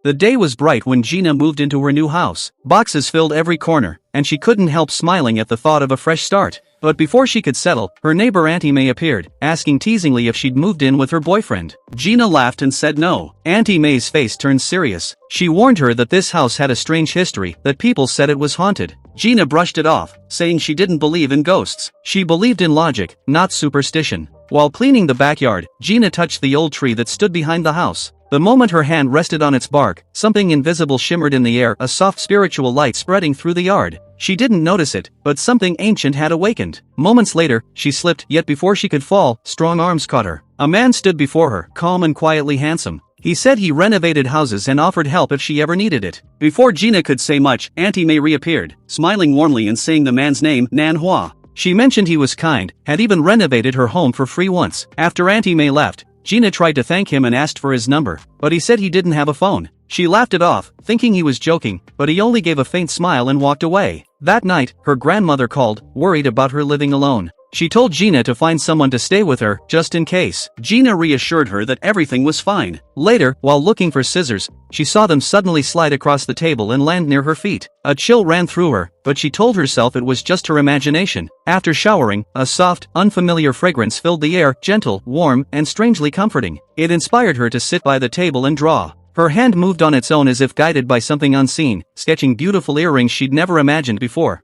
The day was bright when Gina moved into her new house. Boxes filled every corner, and she couldn't help smiling at the thought of a fresh start. But before she could settle, her neighbor Auntie May appeared, asking teasingly if she'd moved in with her boyfriend. Gina laughed and said no. Auntie May's face turned serious. She warned her that this house had a strange history, that people said it was haunted. Gina brushed it off, saying she didn't believe in ghosts. She believed in logic, not superstition. While cleaning the backyard, Gina touched the old tree that stood behind the house. The moment her hand rested on its bark, something invisible shimmered in the air, a soft spiritual light spreading through the yard. She didn't notice it, but something ancient had awakened. Moments later, she slipped, yet before she could fall, strong arms caught her. A man stood before her, calm and quietly handsome. He said he renovated houses and offered help if she ever needed it. Before Gina could say much, Auntie May reappeared, smiling warmly and saying the man's name, Nan Hua. She mentioned he was kind, had even renovated her home for free once. After Auntie May left, Gina tried to thank him and asked for his number, but he said he didn't have a phone. She laughed it off, thinking he was joking, but he only gave a faint smile and walked away. That night, her grandmother called, worried about her living alone. She told Gina to find someone to stay with her, just in case. Gina reassured her that everything was fine. Later, while looking for scissors, she saw them suddenly slide across the table and land near her feet. A chill ran through her, but she told herself it was just her imagination. After showering, a soft, unfamiliar fragrance filled the air, gentle, warm, and strangely comforting. It inspired her to sit by the table and draw. Her hand moved on its own as if guided by something unseen, sketching beautiful earrings she'd never imagined before.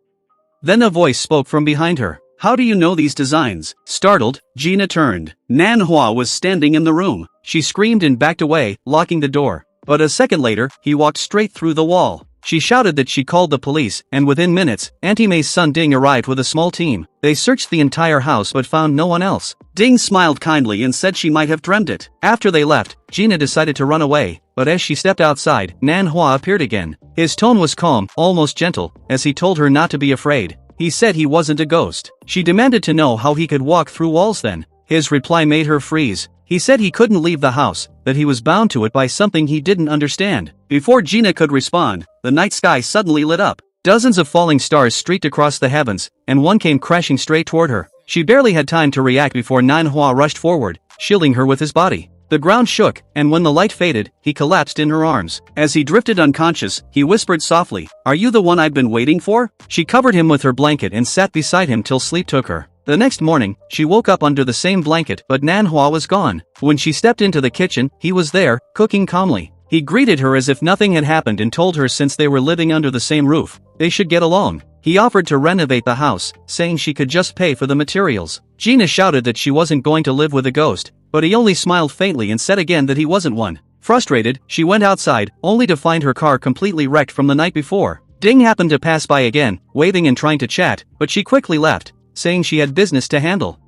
Then a voice spoke from behind her. "How do you know these designs?" Startled, Gina turned. Nan Hua was standing in the room. She screamed and backed away, locking the door. But a second later, he walked straight through the wall. She shouted that she called the police, and within minutes, Auntie May's son Ding arrived with a small team. They searched the entire house but found no one else. Ding smiled kindly and said she might have dreamt it. After they left, Gina decided to run away, but as she stepped outside, Nan Hua appeared again. His tone was calm, almost gentle, as he told her not to be afraid. He said he wasn't a ghost. She demanded to know how he could walk through walls then. His reply made her freeze. He said he couldn't leave the house, that he was bound to it by something he didn't understand. Before Gina could respond, the night sky suddenly lit up. Dozens of falling stars streaked across the heavens, and one came crashing straight toward her. She barely had time to react before Nan Hua rushed forward, shielding her with his body. The ground shook, and when the light faded, he collapsed in her arms. As he drifted unconscious, he whispered softly, "Are you the one I've been waiting for?" She covered him with her blanket and sat beside him till sleep took her. The next morning, she woke up under the same blanket, but Nan Hua was gone. When she stepped into the kitchen, he was there, cooking calmly. He greeted her as if nothing had happened and told her since they were living under the same roof, they should get along. He offered to renovate the house, saying she could just pay for the materials. Gina shouted that she wasn't going to live with a ghost, but he only smiled faintly and said again that he wasn't one. Frustrated, she went outside, only to find her car completely wrecked from the night before. Ding happened to pass by again, waving and trying to chat, but she quickly left, saying she had business to handle.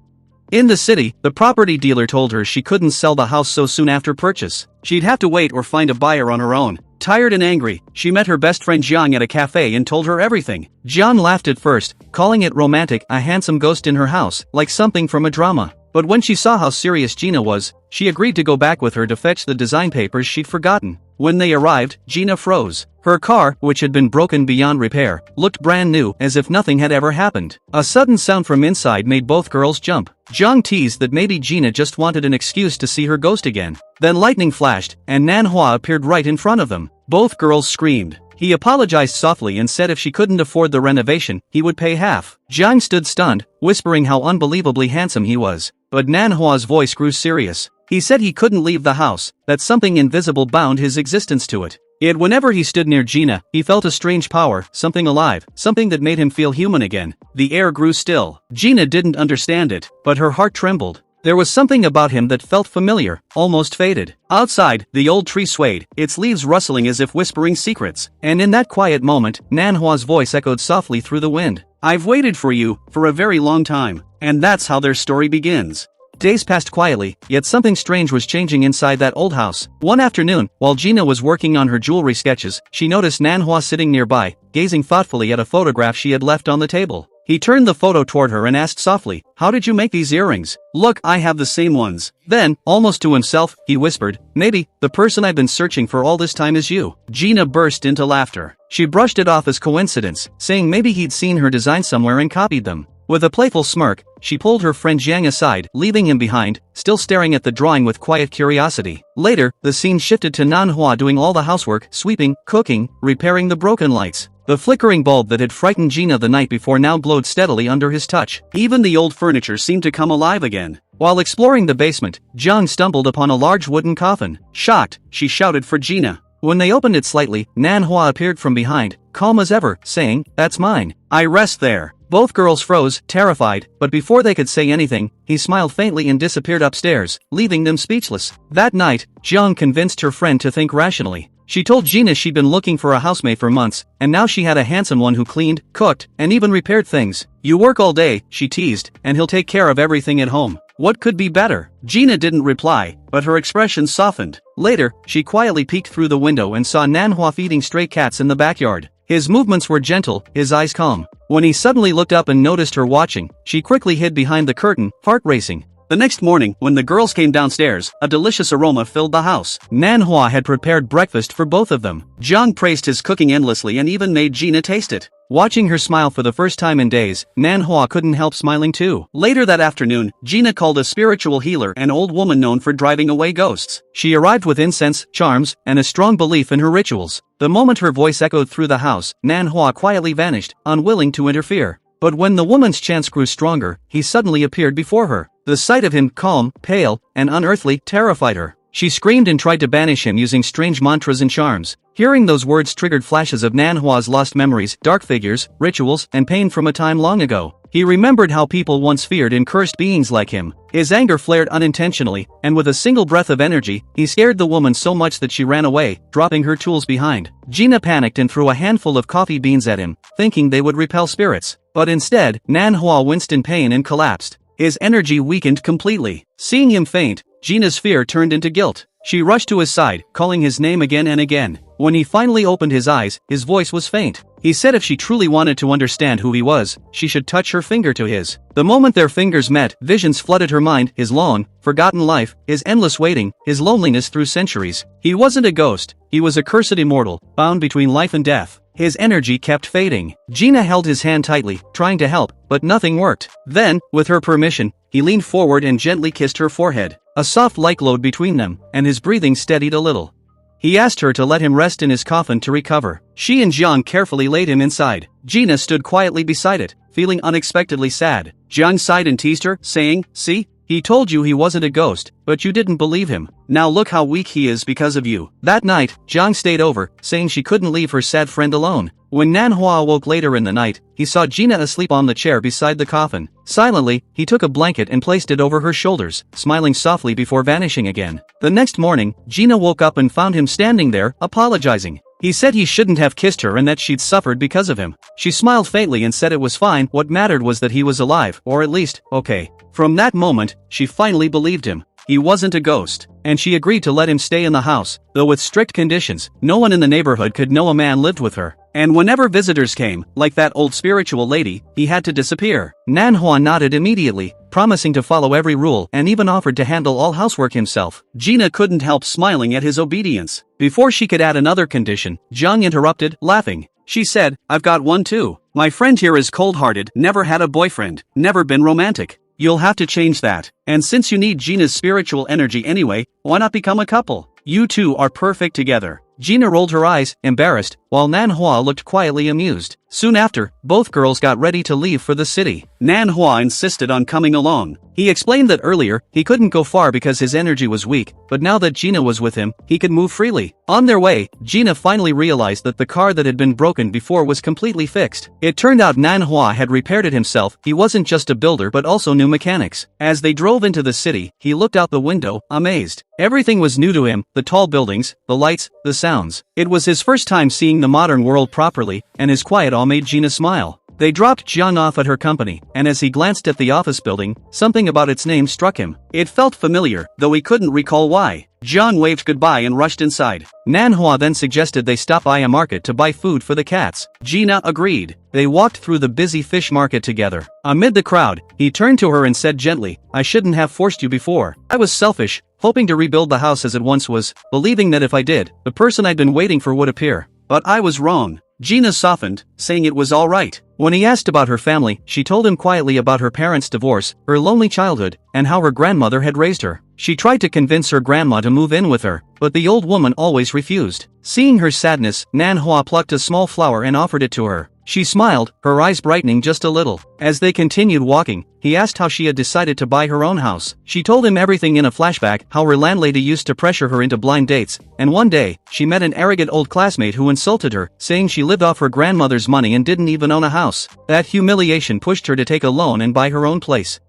In the city, the property dealer told her she couldn't sell the house so soon after purchase. She'd have to wait or find a buyer on her own. Tired and angry, she met her best friend Jiang at a cafe and told her everything. Jiang laughed at first, calling it romantic, a handsome ghost in her house, like something from a drama. But when she saw how serious Gina was, she agreed to go back with her to fetch the design papers she'd forgotten. When they arrived, Gina froze. Her car, which had been broken beyond repair, looked brand new, as if nothing had ever happened. A sudden sound from inside made both girls jump. Jiang teased that maybe Gina just wanted an excuse to see her ghost again. Then lightning flashed, and Nan Hua appeared right in front of them. Both girls screamed. He apologized softly and said if she couldn't afford the renovation, he would pay half. Jiang stood stunned, whispering how unbelievably handsome he was. But Nan Hua's voice grew serious. He said he couldn't leave the house, that something invisible bound his existence to it. Yet whenever he stood near Gina, he felt a strange power, something alive, something that made him feel human again. The air grew still. Gina didn't understand it, but her heart trembled. There was something about him that felt familiar, almost faded. Outside, the old tree swayed, its leaves rustling as if whispering secrets. And in that quiet moment, Nan Hua's voice echoed softly through the wind. "I've waited for you, for a very long time." And that's how their story begins. Days passed quietly, yet something strange was changing inside that old house. One afternoon, while Gina was working on her jewelry sketches, she noticed Nan Hua sitting nearby, gazing thoughtfully at a photograph she had left on the table. He turned the photo toward her and asked softly, "How did you make these earrings?" "Look, I have the same ones." Then, almost to himself, he whispered, "Maybe, the person I've been searching for all this time is you." Gina burst into laughter. She brushed it off as coincidence, saying maybe he'd seen her design somewhere and copied them. With a playful smirk, she pulled her friend Jiang aside, leaving him behind, still staring at the drawing with quiet curiosity. Later, the scene shifted to Nanhua doing all the housework, sweeping, cooking, repairing the broken lights. The flickering bulb that had frightened Gina the night before now glowed steadily under his touch. Even the old furniture seemed to come alive again. While exploring the basement, Jiang stumbled upon a large wooden coffin. Shocked, she shouted for Gina. When they opened it slightly, Nanhua appeared from behind, calm as ever, saying, "That's mine. I rest there." Both girls froze, terrified, but before they could say anything, he smiled faintly and disappeared upstairs, leaving them speechless. That night, Jiang convinced her friend to think rationally. She told Gina she'd been looking for a housemate for months, and now she had a handsome one who cleaned, cooked, and even repaired things. "You work all day," she teased, "and he'll take care of everything at home. What could be better?" Gina didn't reply, but her expression softened. Later, she quietly peeked through the window and saw Nanhua feeding stray cats in the backyard. His movements were gentle, his eyes calm. When he suddenly looked up and noticed her watching, she quickly hid behind the curtain, heart racing. The next morning, when the girls came downstairs, a delicious aroma filled the house. Nanhua had prepared breakfast for both of them. Jiang praised his cooking endlessly and even made Gina taste it. Watching her smile for the first time in days, Nanhua couldn't help smiling too. Later that afternoon, Gina called a spiritual healer, an old woman known for driving away ghosts. She arrived with incense, charms, and a strong belief in her rituals. The moment her voice echoed through the house, Nanhua quietly vanished, unwilling to interfere. But when the woman's chants grew stronger, he suddenly appeared before her. The sight of him, calm, pale, and unearthly, terrified her. She screamed and tried to banish him using strange mantras and charms. Hearing those words triggered flashes of Nanhua's lost memories, dark figures, rituals, and pain from a time long ago. He remembered how people once feared and cursed beings like him. His anger flared unintentionally, and with a single breath of energy, he scared the woman so much that she ran away, dropping her tools behind. Gina panicked and threw a handful of coffee beans at him, thinking they would repel spirits. But instead, Nanhua winced in pain and collapsed. His energy weakened completely. Seeing him faint, Gina's fear turned into guilt. She rushed to his side, calling his name again and again. When he finally opened his eyes, his voice was faint. He said if she truly wanted to understand who he was, she should touch her finger to his. The moment their fingers met, visions flooded her mind, his long, forgotten life, his endless waiting, his loneliness through centuries. He wasn't a ghost, he was a cursed immortal, bound between life and death. His energy kept fading. Gina held his hand tightly, trying to help, but nothing worked. Then, with her permission, he leaned forward and gently kissed her forehead. A soft light glowed between them, and his breathing steadied a little. He asked her to let him rest in his coffin to recover. She and Jiang carefully laid him inside. Gina stood quietly beside it, feeling unexpectedly sad. Jiang sighed and teased her, saying, "See? He told you he wasn't a ghost, but you didn't believe him. Now look how weak he is because of you." That night, Jiang stayed over, saying she couldn't leave her sad friend alone. When Nanhua awoke later in the night, he saw Gina asleep on the chair beside the coffin. Silently, he took a blanket and placed it over her shoulders, smiling softly before vanishing again. The next morning, Gina woke up and found him standing there, apologizing. He said he shouldn't have kissed her and that she'd suffered because of him. She smiled faintly and said it was fine, what mattered was that he was alive, or at least, okay. From that moment, she finally believed him. He wasn't a ghost, and she agreed to let him stay in the house, though with strict conditions. No one in the neighborhood could know a man lived with her. And whenever visitors came, like that old spiritual lady, he had to disappear. Nanhua nodded immediately, promising to follow every rule, and even offered to handle all housework himself. Gina couldn't help smiling at his obedience. Before she could add another condition, Jiang interrupted, laughing. She said, "I've got one too. My friend here is cold-hearted, never had a boyfriend, never been romantic. You'll have to change that. And since you need Gina's spiritual energy anyway, why not become a couple? You two are perfect together." Gina rolled her eyes, embarrassed, while Nanhua looked quietly amused. Soon after, both girls got ready to leave for the city. Nanhua insisted on coming along. He explained that earlier, he couldn't go far because his energy was weak, but now that Gina was with him, he could move freely. On their way, Gina finally realized that the car that had been broken before was completely fixed. It turned out Nanhua had repaired it himself. He wasn't just a builder but also knew mechanics. As they drove into the city, he looked out the window, amazed. Everything was new to him, the tall buildings, the lights, the sounds. It was his first time seeing the modern world properly, and his quiet awe made Gina smile. They dropped Jiang off at her company, and as he glanced at the office building, something about its name struck him. It felt familiar, though he couldn't recall why. Jiang waved goodbye and rushed inside. Nanhua then suggested they stop by a market to buy food for the cats. Gina agreed. They walked through the busy fish market together. Amid the crowd, he turned to her and said gently, "I shouldn't have forced you before. I was selfish, hoping to rebuild the house as it once was, believing that if I did, the person I'd been waiting for would appear. But I was wrong. Gina softened, saying it was alright. When he asked about her family, she told him quietly about her parents' divorce, her lonely childhood, and how her grandmother had raised her. She tried to convince her grandma to move in with her, but the old woman always refused. Seeing her sadness, Nan Hua plucked a small flower and offered it to her. She smiled, her eyes brightening just a little. As they continued walking, he asked how she had decided to buy her own house. She told him everything in a flashback, how her landlady used to pressure her into blind dates, and one day, she met an arrogant old classmate who insulted her, saying she lived off her grandmother's money and didn't even own a house. That humiliation pushed her to take a loan and buy her own place.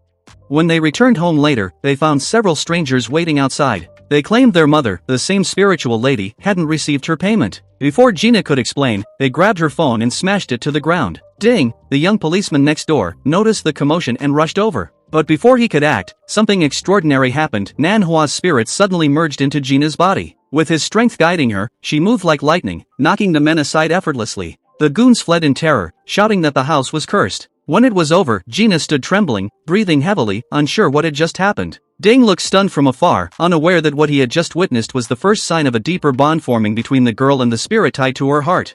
When they returned home later, they found several strangers waiting outside. They claimed their mother, the same spiritual lady, hadn't received her payment. Before Gina could explain, they grabbed her phone and smashed it to the ground. Ding! The young policeman next door noticed the commotion and rushed over. But before he could act, something extraordinary happened. Nan Hua's spirit suddenly merged into Gina's body. With his strength guiding her, she moved like lightning, knocking the men aside effortlessly. The goons fled in terror, shouting that the house was cursed. When it was over, Gina stood trembling, breathing heavily, unsure what had just happened. Ding looked stunned from afar, unaware that what he had just witnessed was the first sign of a deeper bond forming between the girl and the spirit tied to her heart.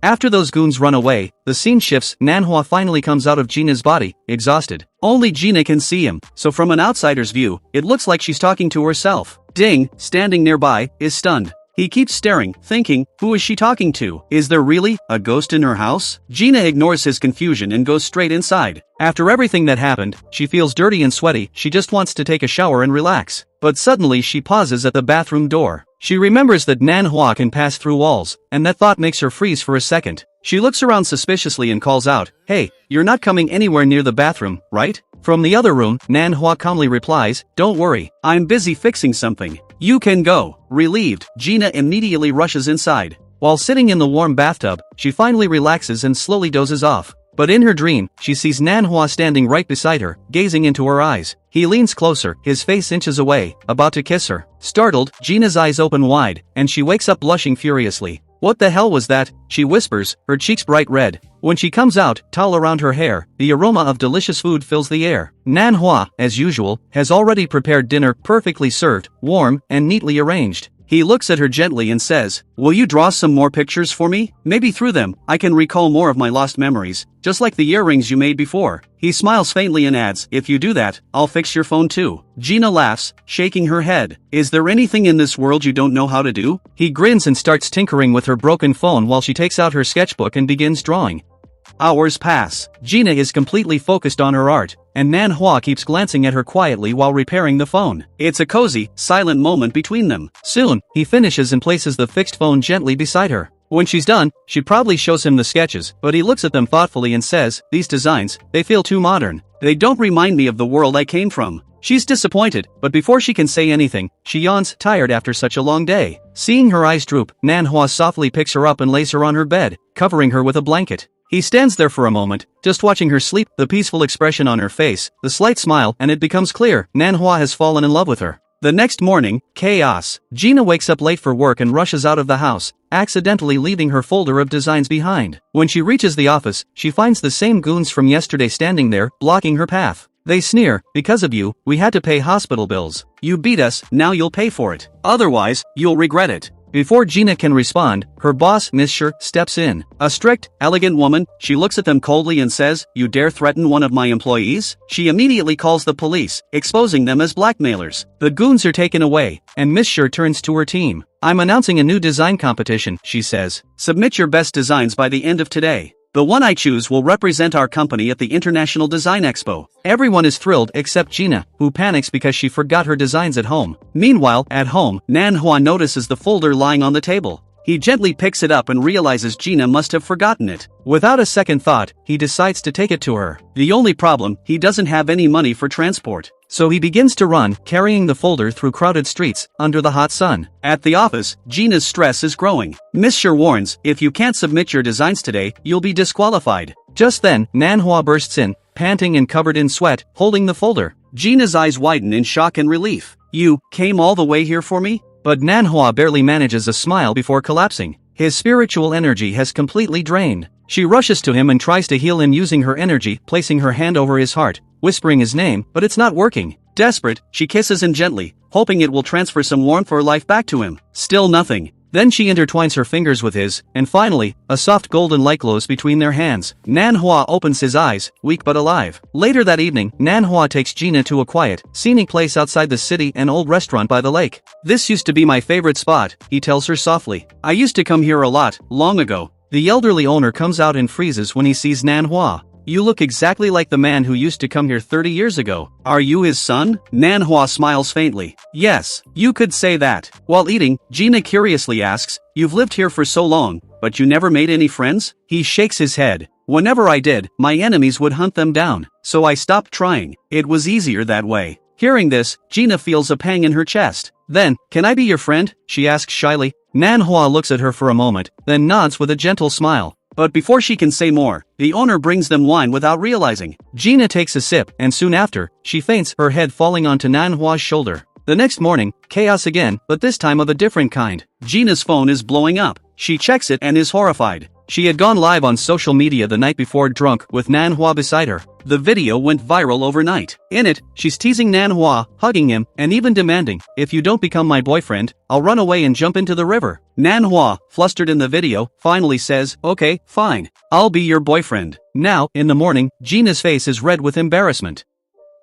After those goons run away, the scene shifts. Nan Hua finally comes out of Gina's body, exhausted. Only Gina can see him, so from an outsider's view, it looks like she's talking to herself. Ding, standing nearby, is stunned. He keeps staring, thinking, who is she talking to? Is there really a ghost in her house? Gina ignores his confusion and goes straight inside. After everything that happened, she feels dirty and sweaty. She just wants to take a shower and relax. But suddenly she pauses at the bathroom door. She remembers that Nan Hua can pass through walls, and that thought makes her freeze for a second. She looks around suspiciously and calls out, "Hey, you're not coming anywhere near the bathroom, right?" From the other room, Nan Hua calmly replies, "Don't worry, I'm busy fixing something. You can go." Relieved, Gina immediately rushes inside. While sitting in the warm bathtub, she finally relaxes and slowly dozes off. But in her dream, she sees Nan Hua standing right beside her, gazing into her eyes. He leans closer, his face inches away, about to kiss her. Startled, Gina's eyes open wide, and she wakes up blushing furiously. "What the hell was that?" she whispers, her cheeks bright red. When she comes out, towel around her hair, the aroma of delicious food fills the air. Nan Hua, as usual, has already prepared dinner, perfectly served, warm, and neatly arranged. He looks at her gently and says, "Will you draw some more pictures for me? Maybe through them, I can recall more of my lost memories, just like the earrings you made before." He smiles faintly and adds, "If you do that, I'll fix your phone too." Gina laughs, shaking her head. "Is there anything in this world you don't know how to do?" He grins and starts tinkering with her broken phone while she takes out her sketchbook and begins drawing. Hours pass. Gina is completely focused on her art, and Nan Hua keeps glancing at her quietly while repairing the phone. It's a cozy, silent moment between them. Soon, he finishes and places the fixed phone gently beside her. When she's done, she probably shows him the sketches, but he looks at them thoughtfully and says, "These designs, they feel too modern. They don't remind me of the world I came from." She's disappointed, but before she can say anything, she yawns, tired after such a long day. Seeing her eyes droop, Nan Hua softly picks her up and lays her on her bed, covering her with a blanket. He stands there for a moment, just watching her sleep, the peaceful expression on her face, the slight smile, and it becomes clear, Nan Hua has fallen in love with her. The next morning, chaos. Gina wakes up late for work and rushes out of the house, accidentally leaving her folder of designs behind. When she reaches the office, she finds the same goons from yesterday standing there, blocking her path. They sneer, "Because of you, we had to pay hospital bills. You beat us, now you'll pay for it. Otherwise, you'll regret it." Before Gina can respond, her boss, Miss Sher, steps in. A strict, elegant woman, she looks at them coldly and says, "You dare threaten one of my employees?" She immediately calls the police, exposing them as blackmailers. The goons are taken away, and Miss Sher turns to her team. "I'm announcing a new design competition," she says. "Submit your best designs by the end of today. The one I choose will represent our company at the International Design Expo." Everyone is thrilled except Gina, who panics because she forgot her designs at home. Meanwhile, at home, Nan Hua notices the folder lying on the table. He gently picks it up and realizes Gina must have forgotten it. Without a second thought, he decides to take it to her. The only problem, he doesn't have any money for transport. So he begins to run, carrying the folder through crowded streets, under the hot sun. At the office, Gina's stress is growing. Miss Sher warns, "If you can't submit your designs today, you'll be disqualified." Just then, Nan Hua bursts in, panting and covered in sweat, holding the folder. Gina's eyes widen in shock and relief. "You came all the way here for me?" But Nan Hua barely manages a smile before collapsing. His spiritual energy has completely drained. She rushes to him and tries to heal him using her energy, placing her hand over his heart, whispering his name, but it's not working. Desperate, she kisses him gently, hoping it will transfer some warmth or life back to him. Still nothing. Then she intertwines her fingers with his, and finally, a soft golden light glows between their hands. Nan Hua opens his eyes, weak but alive. Later that evening, Nan Hua takes Gina to a quiet, scenic place outside the city, an old restaurant by the lake. "This used to be my favorite spot," he tells her softly. "I used to come here a lot, long ago." The elderly owner comes out and freezes when he sees Nan Hua. "You look exactly like the man who used to come here 30 years ago. Are you his son?" Nan Hua smiles faintly. "Yes, you could say that." While eating, Gina curiously asks, "You've lived here for so long, but you never made any friends?" He shakes his head. "Whenever I did, my enemies would hunt them down, so I stopped trying. It was easier that way." Hearing this, Gina feels a pang in her chest. Then, "Can I be your friend?" she asks shyly. Nan Hua looks at her for a moment, then nods with a gentle smile. But before she can say more, the owner brings them wine without realizing. Gina takes a sip, and soon after, she faints, her head falling onto Nan Hua's shoulder. The next morning, chaos again, but this time of a different kind. Gina's phone is blowing up. She checks it and is horrified. She had gone live on social media the night before drunk, with Nan Hua beside her. The video went viral overnight. In it, she's teasing Nan Hua, hugging him, and even demanding, "If you don't become my boyfriend, I'll run away and jump into the river." Nan Hua, flustered in the video, finally says, "Okay, fine. I'll be your boyfriend." Now, in the morning, Gina's face is red with embarrassment.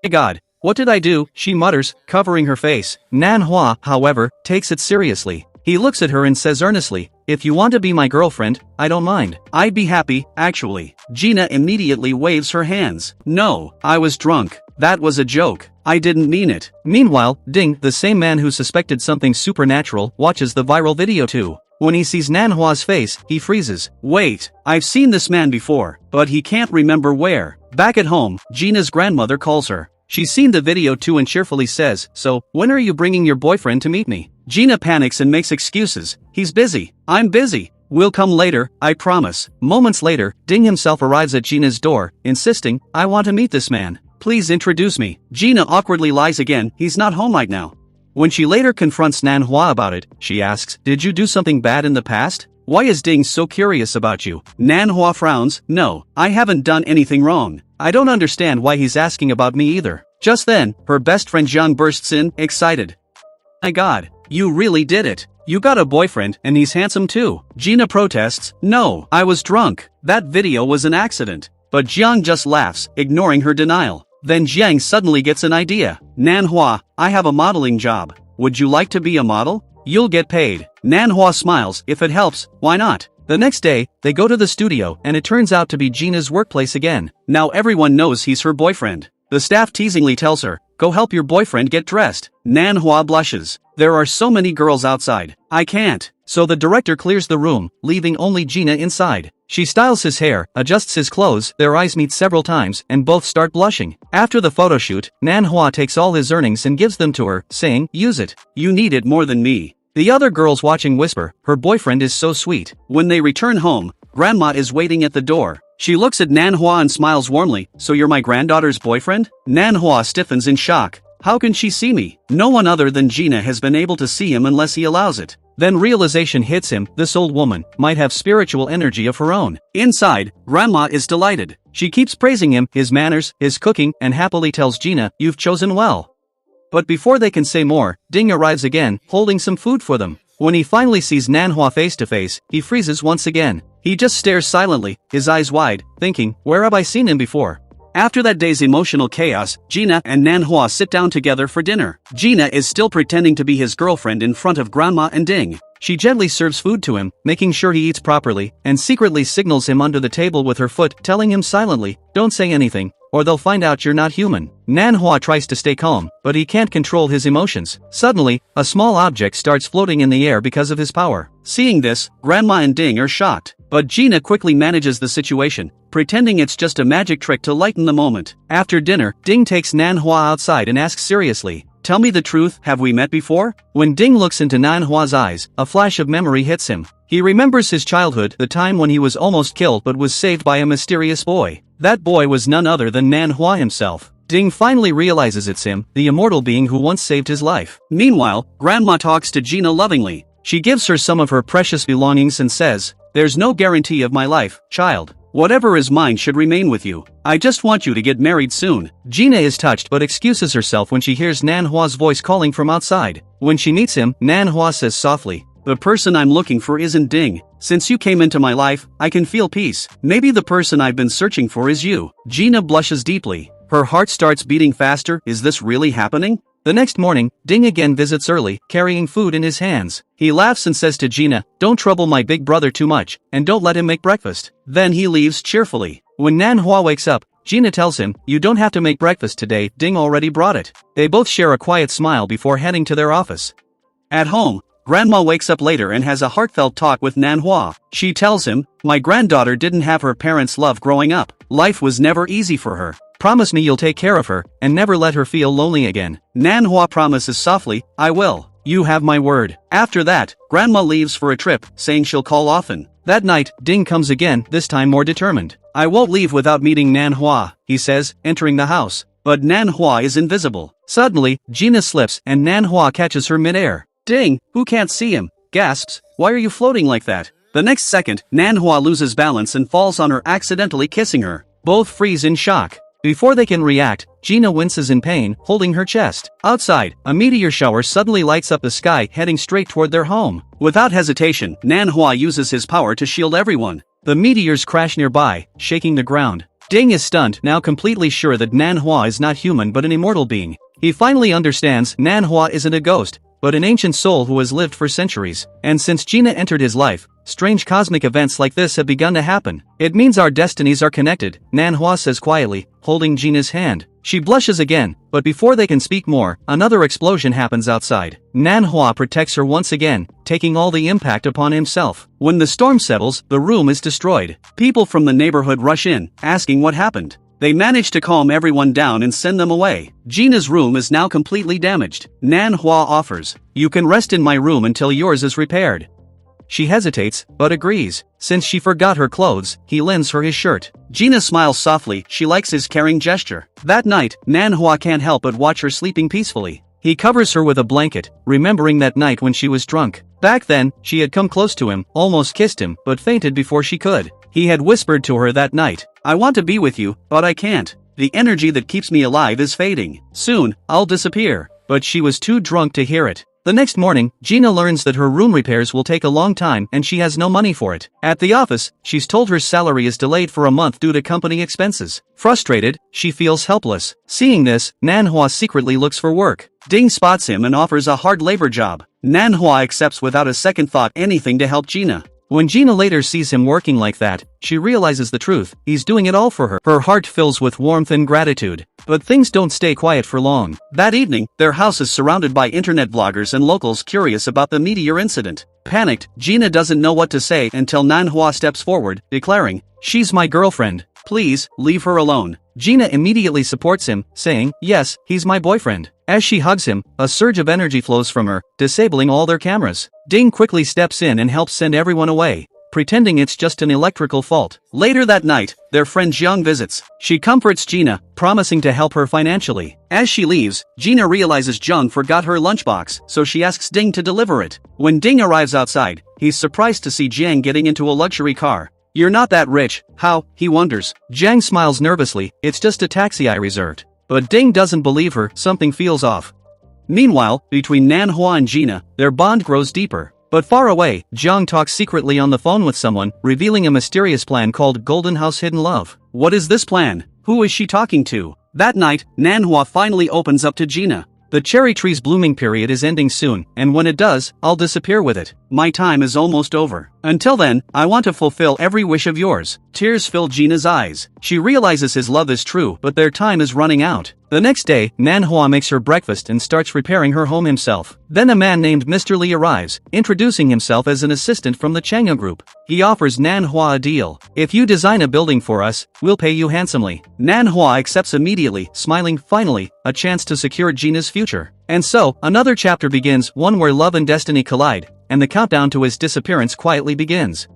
"My God, what did I do?" she mutters, covering her face. Nan Hua, however, takes it seriously. He looks at her and says earnestly, "If you want to be my girlfriend, I don't mind. I'd be happy, actually." Gina immediately waves her hands. "No, I was drunk. That was a joke. I didn't mean it." Meanwhile, Ding, the same man who suspected something supernatural, watches the viral video too. When he sees Nan Hua's face, he freezes. "Wait, I've seen this man before, but he can't remember where." Back at home, Gina's grandmother calls her. She's seen the video too and cheerfully says, "So, when are you bringing your boyfriend to meet me?" Gina panics and makes excuses. "He's busy. I'm busy. We'll come later, I promise." Moments later, Ding himself arrives at Gina's door, insisting, "I want to meet this man. Please introduce me." Gina awkwardly lies again, "He's not home right now." When she later confronts Nan Hua about it, she asks, "Did you do something bad in the past? Why is Ding so curious about you?" Nan Hua frowns, "No, I haven't done anything wrong. I don't understand why he's asking about me either." Just then, her best friend Jiang bursts in, excited. "My God, you really did it. You got a boyfriend, and he's handsome too." Gina protests, "No, I was drunk. That video was an accident." But Jiang just laughs, ignoring her denial. Then Jiang suddenly gets an idea. "Nan Hua, I have a modeling job. Would you like to be a model? You'll get paid." Nan Hua smiles, "If it helps, why not?" The next day, they go to the studio, and it turns out to be Gina's workplace again. Now everyone knows he's her boyfriend. The staff teasingly tells her, "Go help your boyfriend get dressed." Nan Hua blushes. "There are so many girls outside. I can't." So the director clears the room, leaving only Gina inside. She styles his hair, adjusts his clothes, their eyes meet several times, and both start blushing. After the photo shoot, Nan Hua takes all his earnings and gives them to her, saying, "Use it. You need it more than me." The other girls watching whisper, "Her boyfriend is so sweet." When they return home, Grandma is waiting at the door. She looks at Nan Hua and smiles warmly. "So you're my granddaughter's boyfriend?" Nan Hua stiffens in shock. How can she see me? No one other than Gina has been able to see him unless he allows it. Then realization hits him, this old woman might have spiritual energy of her own. Inside, Grandma is delighted. She keeps praising him, his manners, his cooking, and happily tells Gina, "You've chosen well." But before they can say more, Ding arrives again, holding some food for them. When he finally sees Nan Hua face to face, he freezes once again. He just stares silently, his eyes wide, thinking, "Where have I seen him before?" After that day's emotional chaos, Gina and Nan Hua sit down together for dinner. Gina is still pretending to be his girlfriend in front of Grandma and Ding. She gently serves food to him, making sure he eats properly, and secretly signals him under the table with her foot, telling him silently, "Don't say anything, or they'll find out you're not human." Nan Hua tries to stay calm, but he can't control his emotions. Suddenly, a small object starts floating in the air because of his power. Seeing this, Grandma and Ding are shocked. But Gina quickly manages the situation, pretending it's just a magic trick to lighten the moment. After dinner, Ding takes Nan Hua outside and asks seriously, "Tell me the truth, have we met before?" When Ding looks into Nan Hua's eyes, a flash of memory hits him. He remembers his childhood, the time when he was almost killed but was saved by a mysterious boy. That boy was none other than Nan Hua himself. Ding finally realizes it's him, the immortal being who once saved his life. Meanwhile, Grandma talks to Gina lovingly. She gives her some of her precious belongings and says, "There's no guarantee of my life, child. Whatever is mine should remain with you. I just want you to get married soon." Gina is touched but excuses herself when she hears Nan Hua's voice calling from outside. When she meets him, Nan Hua says softly, The person I'm looking for isn't Ding. Since you came into my life, I can feel peace. Maybe the person I've been searching for is you. Gina blushes deeply. Her heart starts beating faster. Is this really happening? The next morning, Ding again visits early, carrying food in his hands. He laughs and says to Gina, "Don't trouble my big brother too much, and don't let him make breakfast." Then he leaves cheerfully. When Nanhua wakes up, Gina tells him, "You don't have to make breakfast today, Ding already brought it." They both share a quiet smile before heading to their office. At home, Grandma wakes up later and has a heartfelt talk with Nanhua. She tells him, "My granddaughter didn't have her parents' love growing up. Life was never easy for her. Promise me you'll take care of her, and never let her feel lonely again." Nanhua promises softly, "I will. You have my word." After that, Grandma leaves for a trip, saying she'll call often. That night, Ding comes again, this time more determined. "I won't leave without meeting Nanhua," he says, entering the house. But Nanhua is invisible. Suddenly, Gina slips and Nanhua catches her midair. Ding, who can't see him, gasps, "Why are you floating like that?" The next second, Nanhua loses balance and falls on her, accidentally kissing her. Both freeze in shock. Before they can react, Gina winces in pain, holding her chest. Outside, a meteor shower suddenly lights up the sky, heading straight toward their home. Without hesitation, Nanhua uses his power to shield everyone. The meteors crash nearby, shaking the ground. Ding is stunned, now completely sure that Nanhua is not human but an immortal being. He finally understands Nanhua isn't a ghost, but an ancient soul who has lived for centuries. And since Gina entered his life, strange cosmic events like this have begun to happen. "It means our destinies are connected," Nanhua says quietly, holding Gina's hand. She blushes again, but before they can speak more, another explosion happens outside. Nanhua protects her once again, taking all the impact upon himself. When the storm settles, the room is destroyed. People from the neighborhood rush in, asking what happened. They manage to calm everyone down and send them away. Gina's room is now completely damaged. Nanhua offers, "You can rest in my room until yours is repaired." She hesitates, but agrees. Since she forgot her clothes, he lends her his shirt. Gina smiles softly, she likes his caring gesture. That night, Nanhua can't help but watch her sleeping peacefully. He covers her with a blanket, remembering that night when she was drunk. Back then, she had come close to him, almost kissed him, but fainted before she could. He had whispered to her that night, "I want to be with you, but I can't. The energy that keeps me alive is fading. Soon, I'll disappear." But she was too drunk to hear it. The next morning, Gina learns that her room repairs will take a long time and she has no money for it. At the office, she's told her salary is delayed for a month due to company expenses. Frustrated, she feels helpless. Seeing this, Nanhua secretly looks for work. Ding spots him and offers a hard labor job. Nanhua accepts without a second thought, anything to help Gina. When Gina later sees him working like that, she realizes the truth, he's doing it all for her. Her heart fills with warmth and gratitude. But things don't stay quiet for long. That evening, their house is surrounded by internet bloggers and locals curious about the meteor incident. Panicked, Gina doesn't know what to say until Nanhua steps forward, declaring, "She's my girlfriend. Please, leave her alone." Gina immediately supports him, saying, "Yes, he's my boyfriend." As she hugs him, a surge of energy flows from her, disabling all their cameras. Ding quickly steps in and helps send everyone away, pretending it's just an electrical fault. Later that night, their friend Jiang visits. She comforts Gina, promising to help her financially. As she leaves, Gina realizes Jiang forgot her lunchbox, so she asks Ding to deliver it. When Ding arrives outside, he's surprised to see Jiang getting into a luxury car. "You're not that rich, how?" he wonders. Jiang smiles nervously, "It's just a taxi I reserved." But Ding doesn't believe her, something feels off. Meanwhile, between Nanhua and Gina, their bond grows deeper. But far away, Jiang talks secretly on the phone with someone, revealing a mysterious plan called Golden House Hidden Love. What is this plan? Who is she talking to? That night, Nanhua finally opens up to Gina. "The cherry tree's blooming period is ending soon, and when it does, I'll disappear with it. My time is almost over. Until then, I want to fulfill every wish of yours." Tears fill Gina's eyes. She realizes his love is true, but their time is running out. The next day, Nanhua makes her breakfast and starts repairing her home himself. Then a man named Mr. Li arrives, introducing himself as an assistant from the Chang'e group. He offers Nanhua a deal. "If you design a building for us, we'll pay you handsomely." Nanhua accepts immediately, smiling, finally, a chance to secure Gina's future. And so, another chapter begins, one where love and destiny collide, and the countdown to his disappearance quietly begins.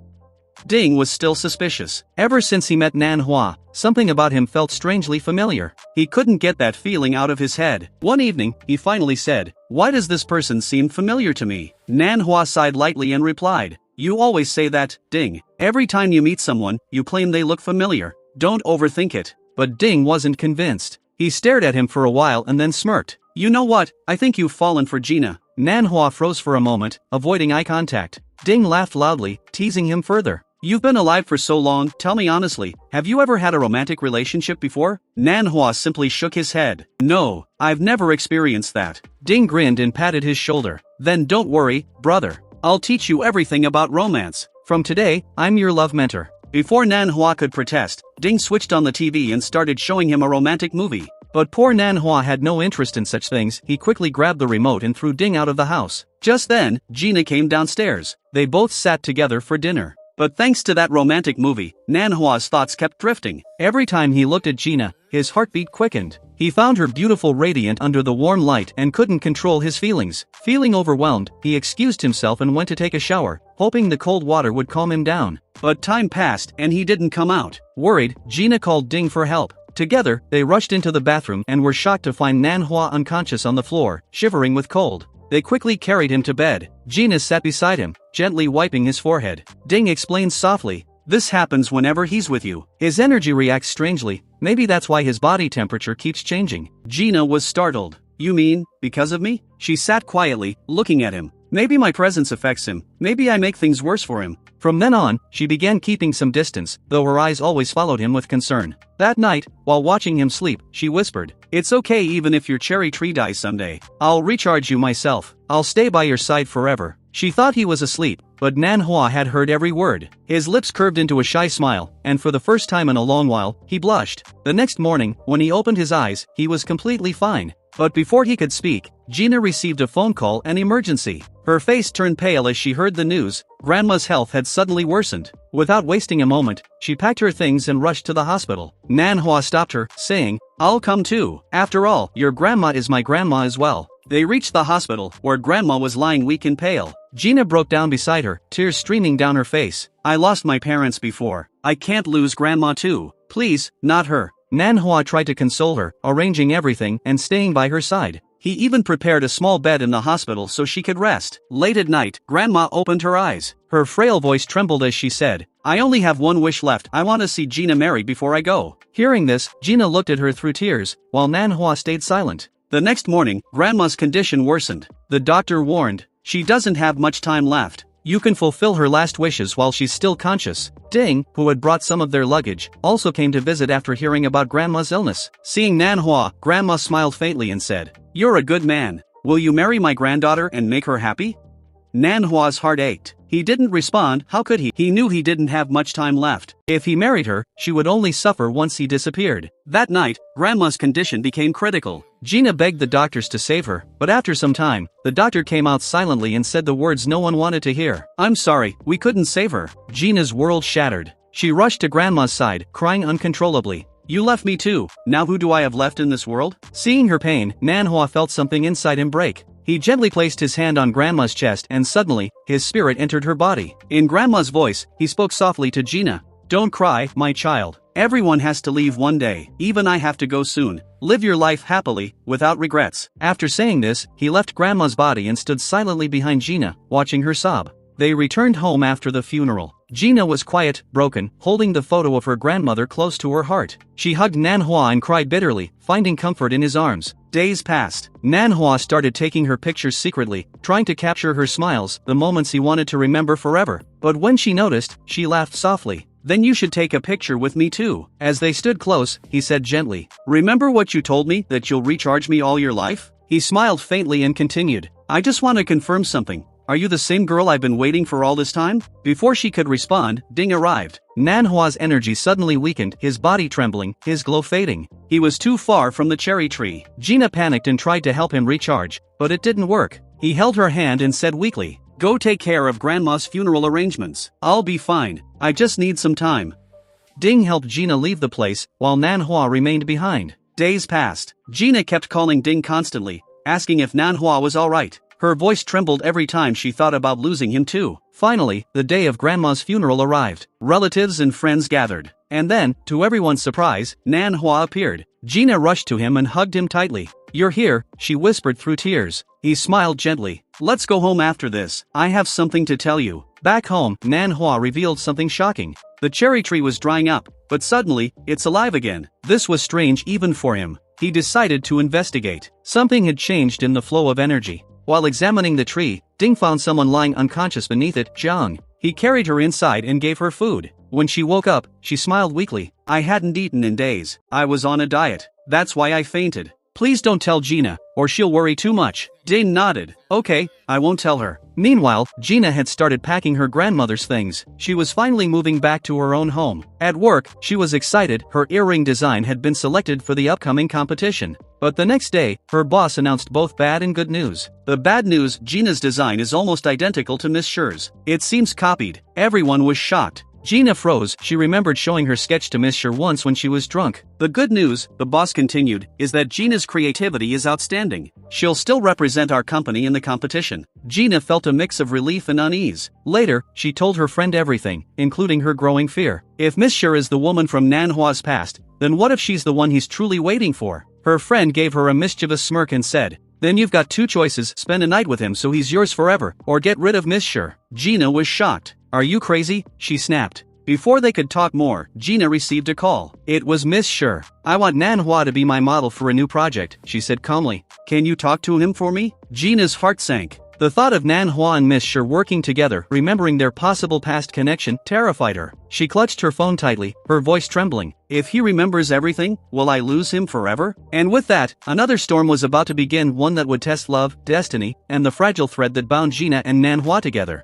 Ding was still suspicious. Ever since he met Nanhua, something about him felt strangely familiar. He couldn't get that feeling out of his head. One evening, he finally said, "Why does this person seem familiar to me?" Nanhua sighed lightly and replied, "You always say that, Ding. Every time you meet someone, you claim they look familiar. Don't overthink it." But Ding wasn't convinced. He stared at him for a while and then smirked. "You know what, I think you've fallen for Gina. Nan Hua froze for a moment, avoiding eye contact. Ding laughed loudly, teasing him further. You've been alive for so long, tell me honestly, have you ever had a romantic relationship before? Nan Hua simply shook his head. No, I've never experienced that. Ding grinned and patted his shoulder. Then don't worry, brother. I'll teach you everything about romance. From today, I'm your love mentor. Before Nan Hua could protest, Ding switched on the TV and started showing him a romantic movie. But poor Nan Hua had no interest in such things. He quickly grabbed the remote and threw Ding out of the house. Just then, Gina came downstairs. They both sat together for dinner. But thanks to that romantic movie, Nan Hua's thoughts kept drifting. Every time he looked at Gina, his heartbeat quickened. He found her beautiful radiant under the warm light and couldn't control his feelings. Feeling overwhelmed, he excused himself and went to take a shower, hoping the cold water would calm him down. But time passed and he didn't come out. Worried, Gina called Ding for help. Together, they rushed into the bathroom and were shocked to find Nan Hua unconscious on the floor, shivering with cold. They quickly carried him to bed. Gina sat beside him, gently wiping his forehead. Ding explained softly, "This happens whenever he's with you. His energy reacts strangely, maybe that's why his body temperature keeps changing." Gina was startled. "You mean, because of me?" She sat quietly, looking at him. "Maybe my presence affects him, maybe I make things worse for him." From then on, she began keeping some distance, though her eyes always followed him with concern. That night, while watching him sleep, she whispered, "It's okay even if your cherry tree dies someday. I'll recharge you myself. I'll stay by your side forever." She thought he was asleep, but Nan Hua had heard every word. His lips curved into a shy smile, and for the first time in a long while, he blushed. The next morning, when he opened his eyes, he was completely fine. But before he could speak, Gina received a phone call, an emergency. Her face turned pale as she heard the news. Grandma's health had suddenly worsened. Without wasting a moment, she packed her things and rushed to the hospital. Nan Hua stopped her, saying, "I'll come too. After all, your grandma is my grandma as well." They reached the hospital, where Grandma was lying weak and pale. Gina broke down beside her, tears streaming down her face. "I lost my parents before. I can't lose Grandma too. Please, not her." Nan Hua tried to console her, arranging everything and staying by her side. He even prepared a small bed in the hospital so she could rest. Late at night, Grandma opened her eyes. Her frail voice trembled as she said, "I only have one wish left. I want to see Gina married before I go." Hearing this, Gina looked at her through tears, while Nan Hua stayed silent. The next morning, Grandma's condition worsened. The doctor warned, "She doesn't have much time left. You can fulfill her last wishes while she's still conscious." Ding, who had brought some of their luggage, also came to visit after hearing about Grandma's illness. Seeing Nan Hua, Grandma smiled faintly and said, "You're a good man. Will you marry my granddaughter and make her happy?" Nan Hua's heart ached. He didn't respond. How could he? He knew he didn't have much time left. If he married her, she would only suffer once he disappeared. That night, Grandma's condition became critical. Gina begged the doctors to save her, but after some time, the doctor came out silently and said the words no one wanted to hear. "I'm sorry, we couldn't save her." Gina's world shattered. She rushed to Grandma's side, crying uncontrollably. "You left me too. Now who do I have left in this world?" Seeing her pain, Nan Hua felt something inside him break. He gently placed his hand on Grandma's chest and suddenly, his spirit entered her body. In Grandma's voice, he spoke softly to Gina. "Don't cry, my child. Everyone has to leave one day. Even I have to go soon. Live your life happily, without regrets." After saying this, he left Grandma's body and stood silently behind Gina, watching her sob. They returned home after the funeral. Gina was quiet, broken, holding the photo of her grandmother close to her heart. She hugged Nan Hua and cried bitterly, finding comfort in his arms. Days passed. Nan Hua started taking her pictures secretly, trying to capture her smiles, the moments he wanted to remember forever. But when she noticed, she laughed softly. "Then you should take a picture with me too." As they stood close, he said gently, "Remember what you told me, that you'll recharge me all your life?" He smiled faintly and continued, "I just want to confirm something. Are you the same girl I've been waiting for all this time?" Before she could respond, Ding arrived. Nan Hua's energy suddenly weakened, his body trembling, his glow fading. He was too far from the cherry tree. Gina panicked and tried to help him recharge, but it didn't work. He held her hand and said weakly, "Go take care of Grandma's funeral arrangements. I'll be fine. I just need some time." Ding helped Gina leave the place, while Nan Hua remained behind. Days passed. Gina kept calling Ding constantly, asking if Nan Hua was alright. Her voice trembled every time she thought about losing him too. Finally, the day of Grandma's funeral arrived. Relatives and friends gathered. And then, to everyone's surprise, Nan Hua appeared. Gina rushed to him and hugged him tightly. "You're here," she whispered through tears. He smiled gently. "Let's go home after this. I have something to tell you." Back home, Nan Hua revealed something shocking. The cherry tree was drying up, but suddenly, it's alive again. This was strange even for him. He decided to investigate. Something had changed in the flow of energy. While examining the tree, Ding found someone lying unconscious beneath it, Zhang. He carried her inside and gave her food. When she woke up, she smiled weakly. I hadn't eaten in days. I was on a diet. That's why I fainted. Please don't tell Gina, or she'll worry too much. Ding nodded. Okay, I won't tell her. Meanwhile, Gina had started packing her grandmother's things. She was finally moving back to her own home. At work, she was excited. Her earring design had been selected for the upcoming competition. But the next day, her boss announced both bad and good news. The bad news, Gina's design is almost identical to Miss Sher's. It seems copied. Everyone was shocked. Gina froze. She remembered showing her sketch to Miss Sher once when she was drunk. The good news, the boss continued, is that Gina's creativity is outstanding. She'll still represent our company in the competition. Gina felt a mix of relief and unease. Later, she told her friend everything, including her growing fear. If Miss Sher is the woman from Nanhua's past, then what if she's the one he's truly waiting for? Her friend gave her a mischievous smirk and said, then you've got two choices, spend a night with him so he's yours forever, or get rid of Miss Sher. Gina was shocked. Are you crazy? She snapped. Before they could talk more, Gina received a call. It was Miss Sher. I want Nanhua to be my model for a new project, she said calmly. Can you talk to him for me? Gina's heart sank. The thought of Nanhua and Miss Sher working together, remembering their possible past connection, terrified her. She clutched her phone tightly, her voice trembling. If he remembers everything, will I lose him forever? And with that, another storm was about to begin, one that would test love, destiny, and the fragile thread that bound Gina and Nanhua together.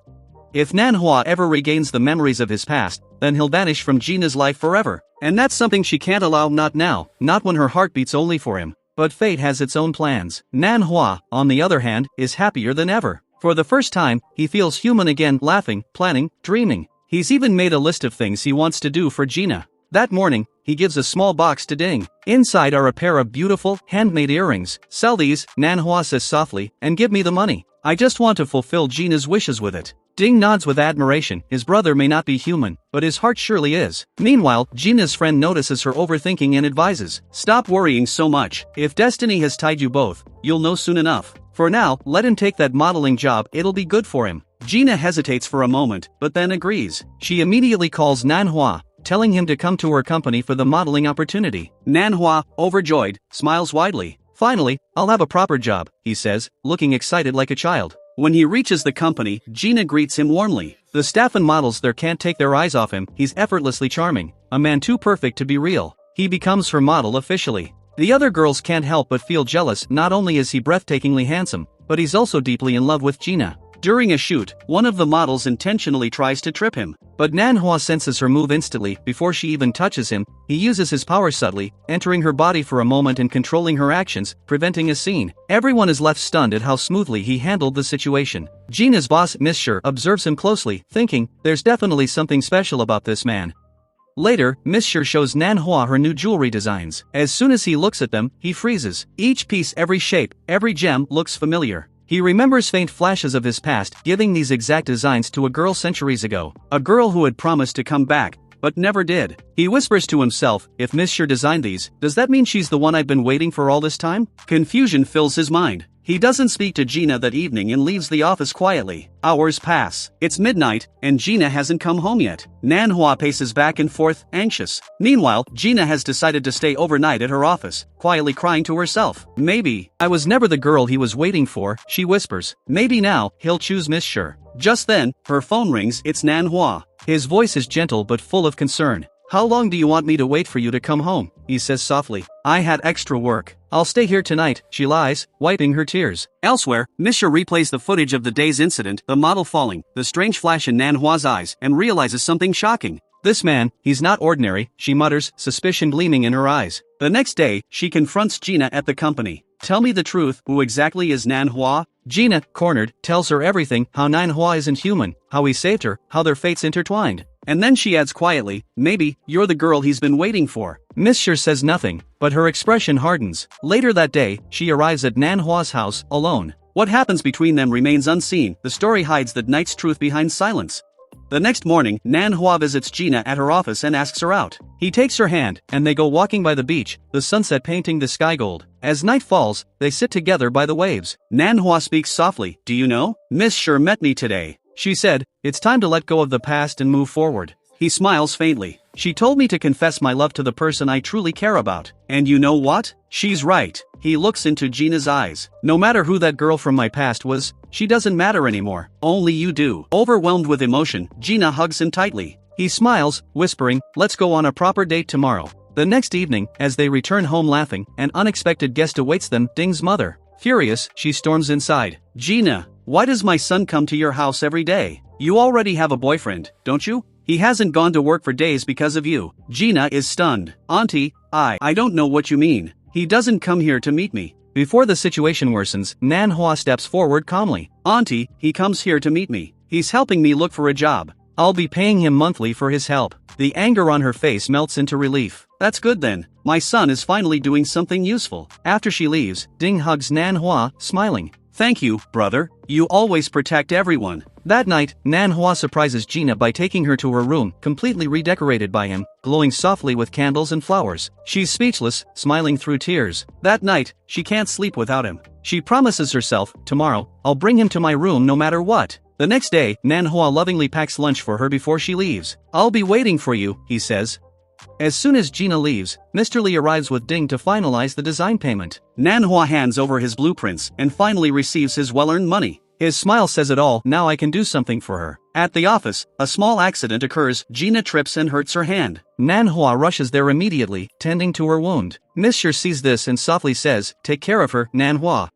If Nanhua ever regains the memories of his past, then he'll vanish from Gina's life forever. And that's something she can't allow, not now, not when her heart beats only for him. But fate has its own plans. Nanhua, on the other hand, is happier than ever. For the first time, he feels human again, laughing, planning, dreaming. He's even made a list of things he wants to do for Gina. That morning, he gives a small box to Ding. Inside are a pair of beautiful, handmade earrings. Sell these, Nanhua says softly, and give me the money. I just want to fulfill Gina's wishes with it. Ding nods with admiration. His brother may not be human, but his heart surely is. Meanwhile, Gina's friend notices her overthinking and advises, stop worrying so much. If destiny has tied you both, you'll know soon enough. For now, let him take that modeling job, it'll be good for him. Gina hesitates for a moment, but then agrees. She immediately calls Nanhua, telling him to come to her company for the modeling opportunity. Nanhua, overjoyed, smiles widely. Finally, I'll have a proper job, he says, looking excited like a child. When he reaches the company, Gina greets him warmly. The staff and models there can't take their eyes off him. He's effortlessly charming, a man too perfect to be real. He becomes her model officially. The other girls can't help but feel jealous. Not only is he breathtakingly handsome, but he's also deeply in love with Gina. During a shoot, one of the models intentionally tries to trip him, but Nanhua senses her move instantly. Before she even touches him, he uses his power subtly, entering her body for a moment and controlling her actions, preventing a scene. Everyone is left stunned at how smoothly he handled the situation. Gina's boss, Miss Sher, observes him closely, thinking, there's definitely something special about this man. Later, Miss Sher shows Nanhua her new jewelry designs. As soon as he looks at them, he freezes. Each piece, every shape, every gem looks familiar. He remembers faint flashes of his past, giving these exact designs to a girl centuries ago. A girl who had promised to come back, but never did. He whispers to himself, if Miss Sher designed these, does that mean she's the one I've been waiting for all this time? Confusion fills his mind. He doesn't speak to Gina that evening and leaves the office quietly. Hours pass. It's midnight, and Gina hasn't come home yet. Nanhua paces back and forth, anxious. Meanwhile, Gina has decided to stay overnight at her office, quietly crying to herself. Maybe I was never the girl he was waiting for, she whispers. Maybe now, he'll choose Miss Sher. Just then, her phone rings. It's Nanhua. His voice is gentle but full of concern. How long do you want me to wait for you to come home? He says softly. I had extra work. I'll stay here tonight, she lies, wiping her tears. Elsewhere, Miss Sher replays the footage of the day's incident, the model falling, the strange flash in Nanhua's eyes, and realizes something shocking. This man, he's not ordinary, she mutters, suspicion gleaming in her eyes. The next day, she confronts Gina at the company. Tell me the truth, who exactly is Nanhua? Gina, cornered, tells her everything, how Nanhua isn't human, how he saved her, how their fates intertwined. And then she adds quietly, maybe, you're the girl he's been waiting for. Miss Sher says nothing, but her expression hardens. Later that day, she arrives at Nanhua's house, alone. What happens between them remains unseen. The story hides the night's truth behind silence. The next morning, Nanhua visits Gina at her office and asks her out. He takes her hand, and they go walking by the beach, the sunset painting the sky gold. As night falls, they sit together by the waves. Nanhua speaks softly. Do you know? Miss Sher met me today. She said, it's time to let go of the past and move forward. He smiles faintly. She told me to confess my love to the person I truly care about. And you know what? She's right. He looks into Gina's eyes. No matter who that girl from my past was, she doesn't matter anymore. Only you do. Overwhelmed with emotion, Gina hugs him tightly. He smiles, whispering, "Let's go on a proper date tomorrow." The next evening, as they return home laughing, an unexpected guest awaits them, Ding's mother. Furious, she storms inside. "Gina, why does my son come to your house every day? You already have a boyfriend, don't you? He hasn't gone to work for days because of you." Gina is stunned. "Auntie, I don't know what you mean. He doesn't come here to meet me." Before the situation worsens, Nan Hua steps forward calmly. "Auntie, he comes here to meet me. He's helping me look for a job. I'll be paying him monthly for his help." The anger on her face melts into relief. "That's good then. My son is finally doing something useful." After she leaves, Ding hugs Nan Hua, smiling. "Thank you, brother. You always protect everyone." That night, Nan Hua surprises Gina by taking her to her room, completely redecorated by him, glowing softly with candles and flowers. She's speechless, smiling through tears. That night, she can't sleep without him. She promises herself, "Tomorrow, I'll bring him to my room no matter what." The next day, Nan Hua lovingly packs lunch for her before she leaves. "I'll be waiting for you," he says. As soon as Gina leaves, Mr. Lee arrives with Ding to finalize the design payment. Nan Hua hands over his blueprints and finally receives his well-earned money. His smile says it all. Now I can do something for her. At the office, a small accident occurs. Gina trips and hurts her hand. Nan Hua rushes there immediately, tending to her wound. Monsieur sees this and softly says, "Take care of her, Nan Hua."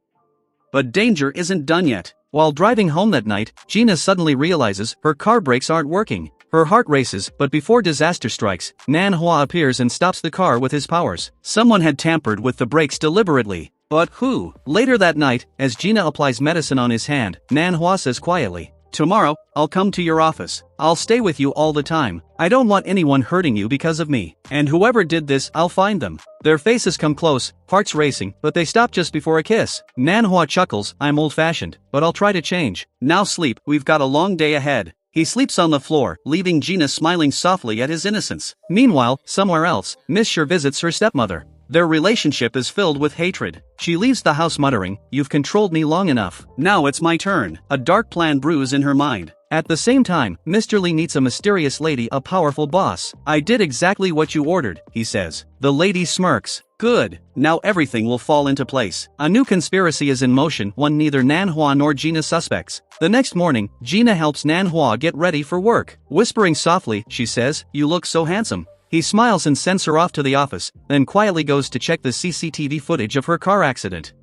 But danger isn't done yet. While driving home that night, Gina suddenly realizes her car brakes aren't working. Her heart races, but before disaster strikes, Nan Hua appears and stops the car with his powers. Someone had tampered with the brakes deliberately. But who? Later that night, as Gina applies medicine on his hand, Nan Hua says quietly, "Tomorrow, I'll come to your office. I'll stay with you all the time. I don't want anyone hurting you because of me. And whoever did this, I'll find them." Their faces come close, hearts racing, but they stop just before a kiss. Nan Hua chuckles, "I'm old-fashioned, but I'll try to change. Now sleep, we've got a long day ahead." He sleeps on the floor, leaving Gina smiling softly at his innocence. Meanwhile, somewhere else, Monsieur visits her stepmother. Their relationship is filled with hatred. She leaves the house muttering, "You've controlled me long enough. Now it's my turn." A dark plan brews in her mind. At the same time, Mr. Lee meets a mysterious lady, a powerful boss. "I did exactly what you ordered," he says. The lady smirks. "Good. Now everything will fall into place." A new conspiracy is in motion, one neither Nan Hua nor Gina suspects. The next morning, Gina helps Nan Hua get ready for work. Whispering softly, she says, "You look so handsome." He smiles and sends her off to the office, then quietly goes to check the CCTV footage of her car accident.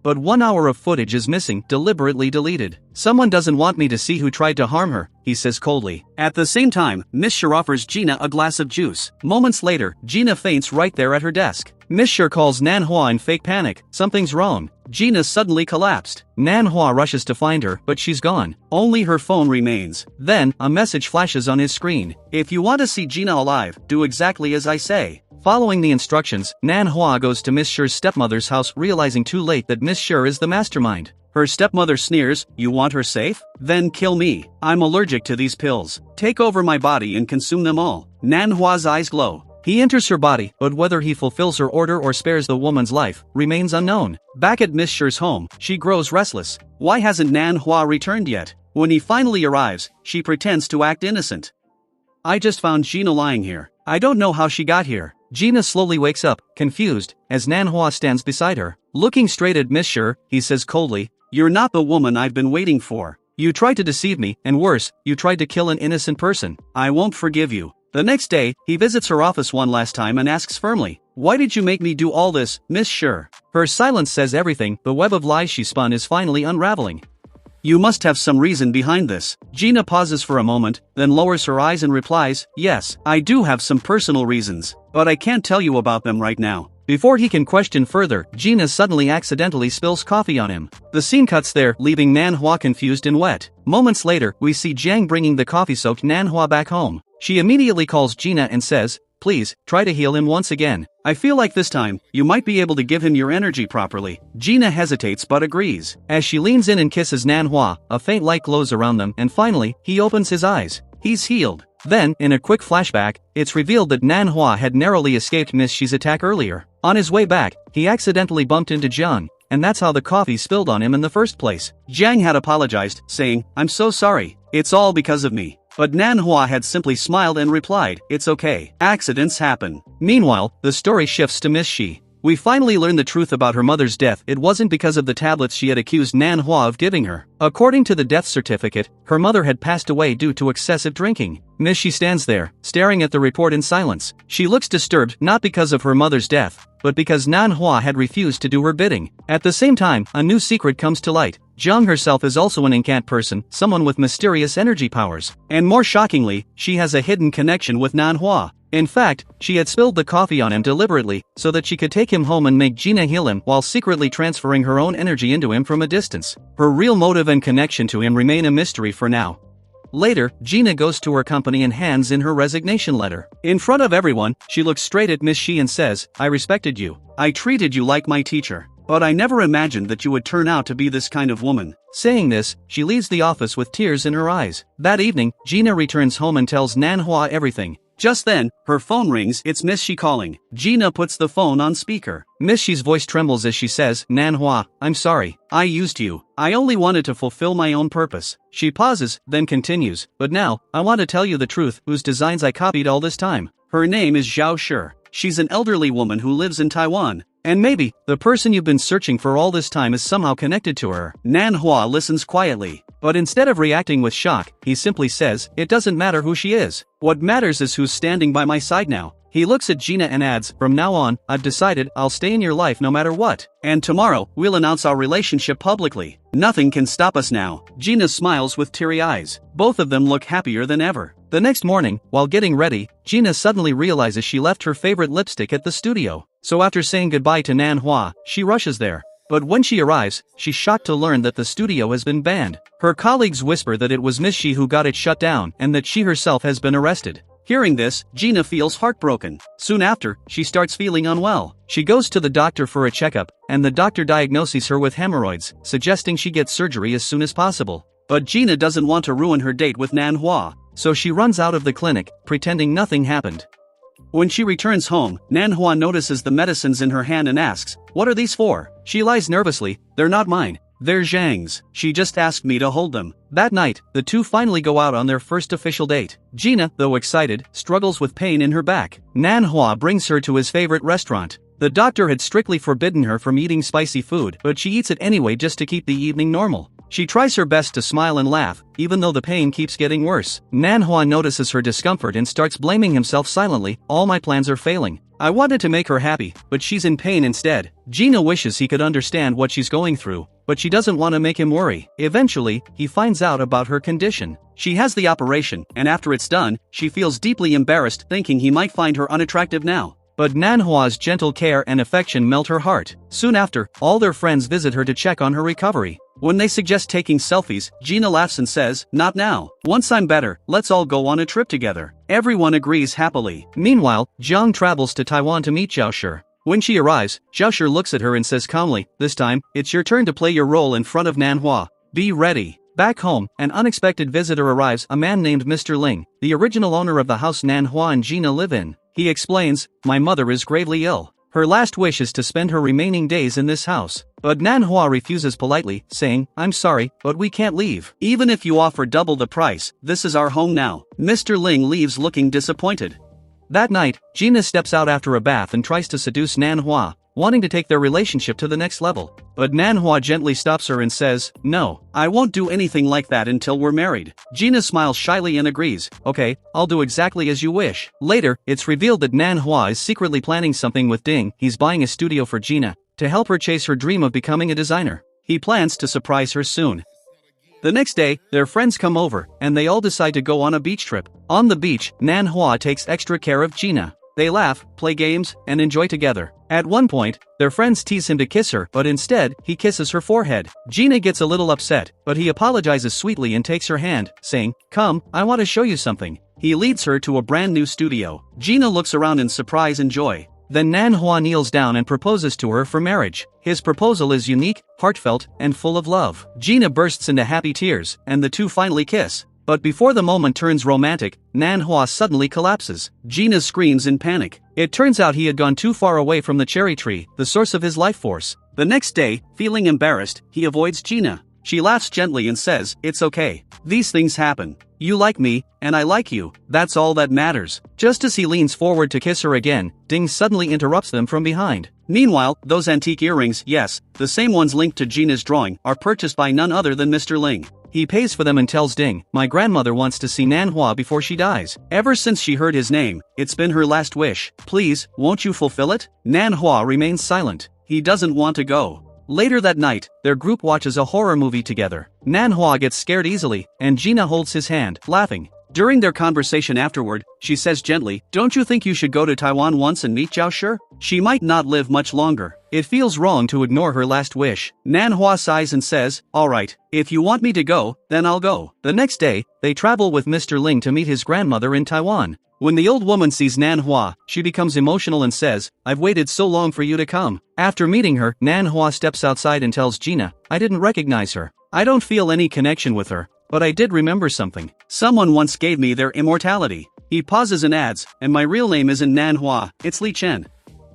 But 1 hour of footage is missing, deliberately deleted. "Someone doesn't want me to see who tried to harm her," he says coldly. At the same time, Monsieur offers Gina a glass of juice. Moments later, Gina faints right there at her desk. Monsieur calls Nan Hua in fake panic. Something's wrong. Gina suddenly collapsed. Nan Hua rushes to find her, but she's gone. Only her phone remains. Then, a message flashes on his screen. "If you want to see Gina alive, do exactly as I say." Following the instructions, Nan Hua goes to Monsieur's stepmother's house, realizing too late that Monsieur is the mastermind. Her stepmother sneers, "You want her safe? Then kill me. I'm allergic to these pills. Take over my body and consume them all." Nan Hua's eyes glow. He enters her body, but whether he fulfills her order or spares the woman's life remains unknown. Back at Monsieur's home, she grows restless. Why hasn't Nan Hua returned yet? When he finally arrives, she pretends to act innocent. "I just found Gina lying here. I don't know how she got here." Gina slowly wakes up, confused, as Nan Hua stands beside her. Looking straight at Monsieur, he says coldly, "You're not the woman I've been waiting for. You tried to deceive me, and worse, you tried to kill an innocent person. I won't forgive you." The next day, he visits her office one last time and asks firmly, "Why did you make me do all this, Monsieur?" Her silence says everything. The web of lies she spun is finally unraveling. "You must have some reason behind this." Gina pauses for a moment, then lowers her eyes and replies, "Yes, I do have some personal reasons, but I can't tell you about them right now." Before he can question further, Gina suddenly accidentally spills coffee on him. The scene cuts there, leaving Nan Hua confused and wet. Moments later, we see Jiang bringing the coffee-soaked Nan Hua back home. She immediately calls Gina and says, "Please, try to heal him once again. I feel like this time, you might be able to give him your energy properly." Gina hesitates but agrees. As she leans in and kisses Nan Hua, a faint light glows around them and finally, he opens his eyes. He's healed. Then, in a quick flashback, it's revealed that Nan Hua had narrowly escaped Miss Shi's attack earlier. On his way back, he accidentally bumped into Jiang, and that's how the coffee spilled on him in the first place. Jiang had apologized, saying, "I'm so sorry. It's all because of me." but Nan Hua had simply smiled and replied, "It's okay. Accidents happen." Meanwhile, the story shifts to Miss Shi. We finally learn the truth about her mother's death. It wasn't because of the tablets she had accused Nan Hua of giving her. According to the death certificate, her mother had passed away due to excessive drinking. Miss Shi stands there, staring at the report in silence. She looks disturbed not because of her mother's death, but because Nan Hua had refused to do her bidding. At the same time, a new secret comes to light. Jiang herself is also an incant person, someone with mysterious energy powers. And more shockingly, she has a hidden connection with Nan Hua. In fact, she had spilled the coffee on him deliberately, so that she could take him home and make Gina heal him while secretly transferring her own energy into him from a distance. Her real motive and connection to him remain a mystery for now. Later, Gina goes to her company and hands in her resignation letter. In front of everyone, she looks straight at Miss Shi and says, "I respected you. I treated you like my teacher. But I never imagined that you would turn out to be this kind of woman." Saying this, she leaves the office with tears in her eyes. That evening, Gina returns home and tells Nan Hua everything. Just then, her phone rings. It's Miss Shi calling. Gina puts the phone on speaker. Miss Shi's voice trembles as she says, "Nan Hua, I'm sorry. I used you. I only wanted to fulfill my own purpose." She pauses, then continues, "But now, I want to tell you the truth, whose designs I copied all this time. Her name is Zhao Shi. She's an elderly woman who lives in Taiwan. And maybe, the person you've been searching for all this time is somehow connected to her." Nan Hua listens quietly. But instead of reacting with shock, he simply says, "It doesn't matter who she is. What matters is who's standing by my side now." He looks at Gina and adds, "From now on, I've decided I'll stay in your life no matter what. And tomorrow, we'll announce our relationship publicly. Nothing can stop us now." Gina smiles with teary eyes. Both of them look happier than ever. The next morning, while getting ready, Gina suddenly realizes she left her favorite lipstick at the studio. So after saying goodbye to Nan Hua, she rushes there. But when she arrives, she's shocked to learn that the studio has been banned. Her colleagues whisper that it was Miss Shi who got it shut down and that she herself has been arrested. Hearing this, Gina feels heartbroken. Soon after, she starts feeling unwell. She goes to the doctor for a checkup, and the doctor diagnoses her with hemorrhoids, suggesting she get surgery as soon as possible. But Gina doesn't want to ruin her date with Nan Hua, so she runs out of the clinic, pretending nothing happened. When she returns home, Nan Hua notices the medicines in her hand and asks, "What are these for?" She lies nervously, "They're not mine. They're Zhang's. She just asked me to hold them." That night, the two finally go out on their first official date. Gina, though excited, struggles with pain in her back. Nan Hua brings her to his favorite restaurant. The doctor had strictly forbidden her from eating spicy food, but she eats it anyway just to keep the evening normal. She tries her best to smile and laugh, even though the pain keeps getting worse. Nan Hua notices her discomfort and starts blaming himself silently. "All my plans are failing. I wanted to make her happy, but she's in pain instead." Gina wishes he could understand what she's going through, but she doesn't want to make him worry. Eventually, he finds out about her condition. She has the operation, and after it's done, she feels deeply embarrassed, thinking he might find her unattractive now. But Nan Hua's gentle care and affection melt her heart. Soon after, all their friends visit her to check on her recovery. When they suggest taking selfies, Gina laughs and says, "Not now. Once I'm better, let's all go on a trip together." Everyone agrees happily. Meanwhile, Jiang travels to Taiwan to meet Zhao Shi. When she arrives, Zhao Shi looks at her and says calmly, "This time, it's your turn to play your role in front of Nan Hua. Be ready." Back home, an unexpected visitor arrives, a man named Mr. Ling, the original owner of the house Nan Hua and Gina live in. He explains, "My mother is gravely ill. Her last wish is to spend her remaining days in this house." But Nan Hua refuses politely, saying, "I'm sorry, but we can't leave. Even if you offer double the price, this is our home now." Mr. Ling leaves looking disappointed. That night, Gina steps out after a bath and tries to seduce Nan Hua, wanting to take their relationship to the next level. But Nan Hua gently stops her and says, "No, I won't do anything like that until we're married." Gina smiles shyly and agrees, "Okay, I'll do exactly as you wish." Later, it's revealed that Nan Hua is secretly planning something with Ding. He's buying a studio for Gina, to help her chase her dream of becoming a designer. He plans to surprise her soon. The next day, their friends come over, and they all decide to go on a beach trip. On the beach, Nan Hua takes extra care of Gina. They laugh, play games, and enjoy together. At one point, their friends tease him to kiss her, but instead, he kisses her forehead. Gina gets a little upset, but he apologizes sweetly and takes her hand, saying, "Come, I want to show you something." He leads her to a brand new studio. Gina looks around in surprise and joy. Then Nan Hua kneels down and proposes to her for marriage. His proposal is unique, heartfelt, and full of love. Gina bursts into happy tears, and the two finally kiss. But before the moment turns romantic, Nan Hua suddenly collapses. Gina screams in panic. It turns out he had gone too far away from the cherry tree, the source of his life force. The next day, feeling embarrassed, he avoids Gina. She laughs gently and says, "It's okay. These things happen." You like me, and I like you, that's all that matters. Just as he leans forward to kiss her again, Ding suddenly interrupts them from behind. Meanwhile, those antique earrings, yes, the same ones linked to Gina's drawing, are purchased by none other than Mr. Ling. He pays for them and tells Ding, my grandmother wants to see Nanhua before she dies. Ever since she heard his name, it's been her last wish. Please, won't you fulfill it? Nanhua remains silent. He doesn't want to go. Later that night, their group watches a horror movie together. Nanhua gets scared easily, and Gina holds his hand, laughing. During their conversation afterward, she says gently, don't you think you should go to Taiwan once and meet Zhao Shi? She might not live much longer. It feels wrong to ignore her last wish. Nanhua sighs and says, alright, if you want me to go, then I'll go. The next day, they travel with Mr. Ling to meet his grandmother in Taiwan. When the old woman sees Nanhua, she becomes emotional and says, I've waited so long for you to come. After meeting her, Nanhua steps outside and tells Gina, I didn't recognize her. I don't feel any connection with her, but I did remember something. Someone once gave me their immortality. He pauses and adds, and my real name isn't Nanhua, it's Li Chen.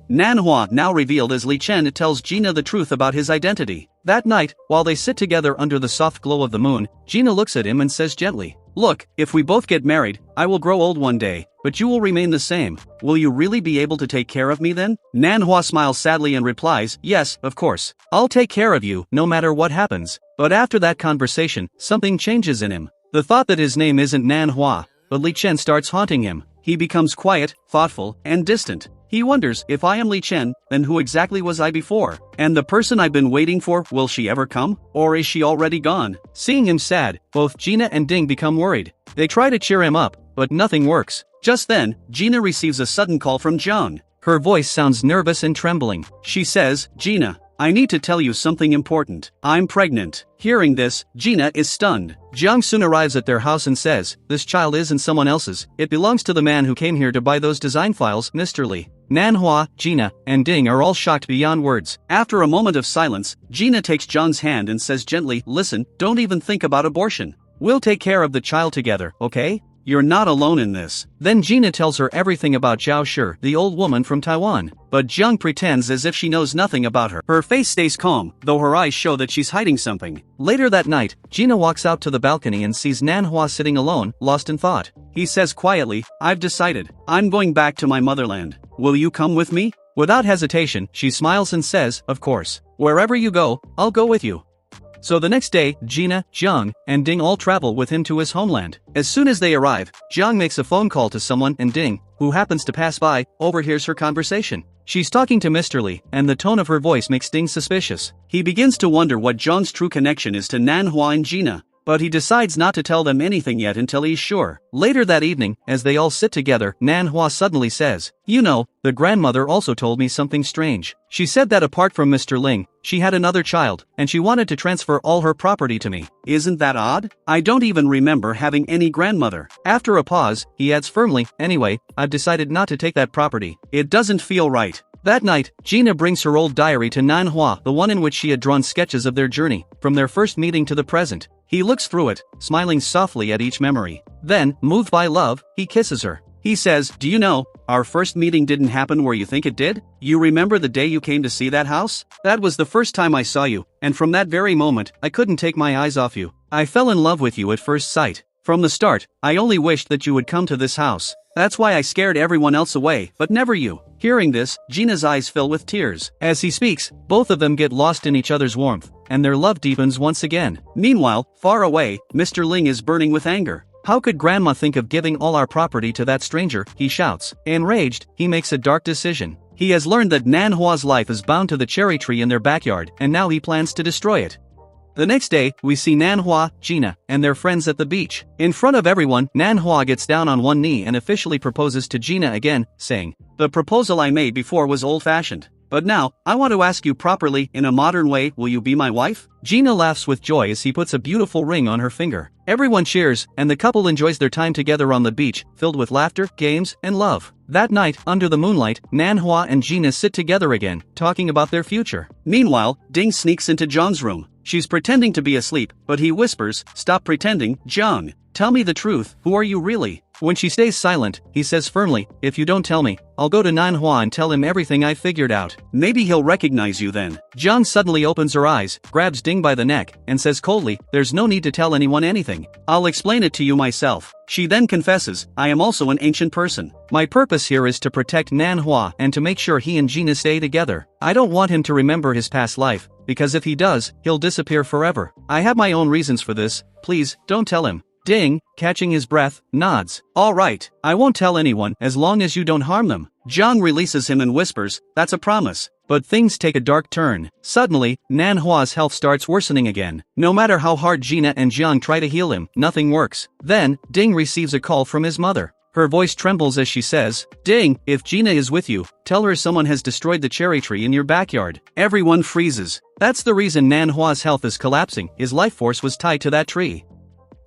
Nanhua, now revealed as Li Chen, tells Gina the truth about his identity. That night, while they sit together under the soft glow of the moon, Gina looks at him and says gently, look, if we both get married, I will grow old one day, but you will remain the same. Will you really be able to take care of me then? Nanhua smiles sadly and replies, yes, of course. I'll take care of you, no matter what happens. But after that conversation, something changes in him. The thought that his name isn't Nanhua, but Li Chen starts haunting him. He becomes quiet, thoughtful, and distant. He wonders, if I am Li Chen, then who exactly was I before? And the person I've been waiting for, will she ever come? Or is she already gone? Seeing him sad, both Gina and Ding become worried. They try to cheer him up, but nothing works. Just then, Gina receives a sudden call from Zhang. Her voice sounds nervous and trembling. She says, Gina, I need to tell you something important. I'm pregnant. Hearing this, Gina is stunned. Jiang soon arrives at their house and says, this child isn't someone else's. It belongs to the man who came here to buy those design files, Mr. Li. Nanhua, Gina, and Ding are all shocked beyond words. After a moment of silence, Gina takes Jiang's hand and says gently, listen, don't even think about abortion. We'll take care of the child together, okay? You're not alone in this. Then Gina tells her everything about Zhao Shi, the old woman from Taiwan. But Jiang pretends as if she knows nothing about her. Her face stays calm, though her eyes show that she's hiding something. Later that night, Gina walks out to the balcony and sees Nanhua sitting alone, lost in thought. He says quietly, I've decided. I'm going back to my motherland. Will you come with me? Without hesitation, she smiles and says, of course. Wherever you go, I'll go with you. So the next day, Gina, Jiang, and Ding all travel with him to his homeland. As soon as they arrive, Jiang makes a phone call to someone and Ding, who happens to pass by, overhears her conversation. She's talking to Mr. Li, and the tone of her voice makes Ding suspicious. He begins to wonder what Jiang's true connection is to Nanhua and Gina. But he decides not to tell them anything yet until he's sure. Later that evening, as they all sit together, Nanhua suddenly says, you know, the grandmother also told me something strange. She said that apart from Mr. Ling, she had another child, and she wanted to transfer all her property to me. Isn't that odd? I don't even remember having any grandmother. After a pause, he adds firmly, anyway, I've decided not to take that property. It doesn't feel right. That night, Gina brings her old diary to Nanhua, the one in which she had drawn sketches of their journey, from their first meeting to the present. He looks through it, smiling softly at each memory. Then, moved by love, he kisses her. He says, do you know, our first meeting didn't happen where you think it did? You remember the day you came to see that house? That was the first time I saw you, and from that very moment, I couldn't take my eyes off you. I fell in love with you at first sight. From the start, I only wished that you would come to this house. That's why I scared everyone else away, but never you. Hearing this, Gina's eyes fill with tears. As he speaks, both of them get lost in each other's warmth, and their love deepens once again. Meanwhile, far away, Mr. Ling is burning with anger. How could Grandma think of giving all our property to that stranger? He shouts. Enraged, he makes a dark decision. He has learned that Nanhua's life is bound to the cherry tree in their backyard, and now he plans to destroy it. The next day, we see Nanhua, Gina, and their friends at the beach. In front of everyone, Nanhua gets down on one knee and officially proposes to Gina again, saying, the proposal I made before was old-fashioned. But now, I want to ask you properly, in a modern way, will you be my wife? Gina laughs with joy as he puts a beautiful ring on her finger. Everyone cheers, and the couple enjoys their time together on the beach, filled with laughter, games, and love. That night, under the moonlight, Nanhua and Gina sit together again, talking about their future. Meanwhile, Ding sneaks into Zhang's room. She's pretending to be asleep, but he whispers, stop pretending, Zhang. Tell me the truth, who are you really? When she stays silent, he says firmly, "If you don't tell me, I'll go to Nanhua and tell him everything I figured out. Maybe he'll recognize you then." Jiang suddenly opens her eyes, grabs Ding by the neck, and says coldly, "There's no need to tell anyone anything. I'll explain it to you myself." She then confesses, "I am also an ancient person. My purpose here is to protect Nanhua and to make sure he and Gina stay together. I don't want him to remember his past life, because if he does, he'll disappear forever. I have my own reasons for this. Please, don't tell him." Ding, catching his breath, nods. "All right, I won't tell anyone as long as you don't harm them." Jiang releases him and whispers, "That's a promise." But things take a dark turn. Suddenly, Nanhua's health starts worsening again. No matter how hard Gina and Jiang try to heal him, nothing works. Then, Ding receives a call from his mother. Her voice trembles as she says, "Ding, if Gina is with you, tell her someone has destroyed the cherry tree in your backyard." Everyone freezes. That's the reason Nanhua's health is collapsing. His life force was tied to that tree.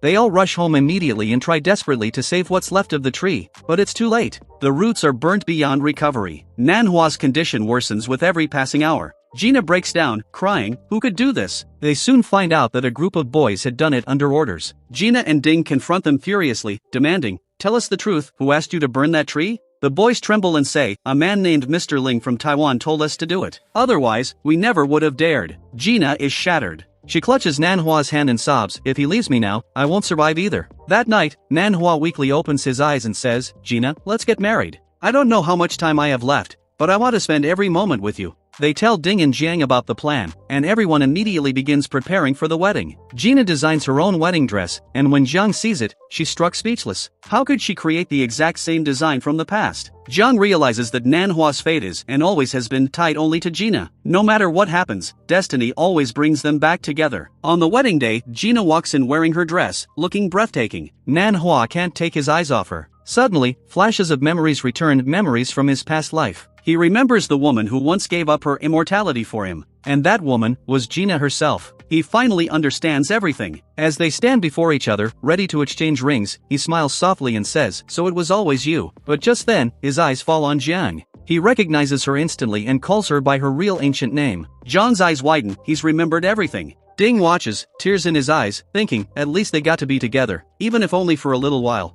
They all rush home immediately and try desperately to save what's left of the tree, but it's too late. The roots are burnt beyond recovery. Nanhua's condition worsens with every passing hour. Gina breaks down, crying, "Who could do this?" They soon find out that a group of boys had done it under orders. Gina and Ding confront them furiously, demanding, "Tell us the truth, who asked you to burn that tree?" The boys tremble and say, "A man named Mr. Ling from Taiwan told us to do it. Otherwise, we never would have dared." Gina is shattered. She clutches Nanhua's hand and sobs, "If he leaves me now, I won't survive either." That night, Nanhua weakly opens his eyes and says, "Gina, let's get married. I don't know how much time I have left, but I want to spend every moment with you." They tell Ding and Jiang about the plan, and everyone immediately begins preparing for the wedding. Gina designs her own wedding dress, and when Jiang sees it, she's struck speechless. How could she create the exact same design from the past? Jiang realizes that Nanhua's fate is and always has been tied only to Gina. No matter what happens, destiny always brings them back together. On the wedding day, Gina walks in wearing her dress, looking breathtaking. Nanhua can't take his eyes off her. Suddenly, flashes of memories return, memories from his past life. He remembers the woman who once gave up her immortality for him, and that woman was Gina herself. He finally understands everything. As they stand before each other, ready to exchange rings, he smiles softly and says, "So it was always you." But just then, his eyes fall on Jiang. He recognizes her instantly and calls her by her real ancient name. Jiang's eyes widen, he's remembered everything. Ding watches, tears in his eyes, thinking, at least they got to be together, even if only for a little while.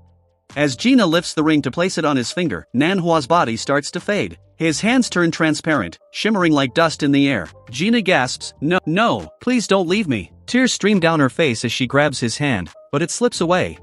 As Gina lifts the ring to place it on his finger, Nanhua's body starts to fade. His hands turn transparent, shimmering like dust in the air. Gina gasps, No, please don't leave me." Tears stream down her face as she grabs his hand, but it slips away.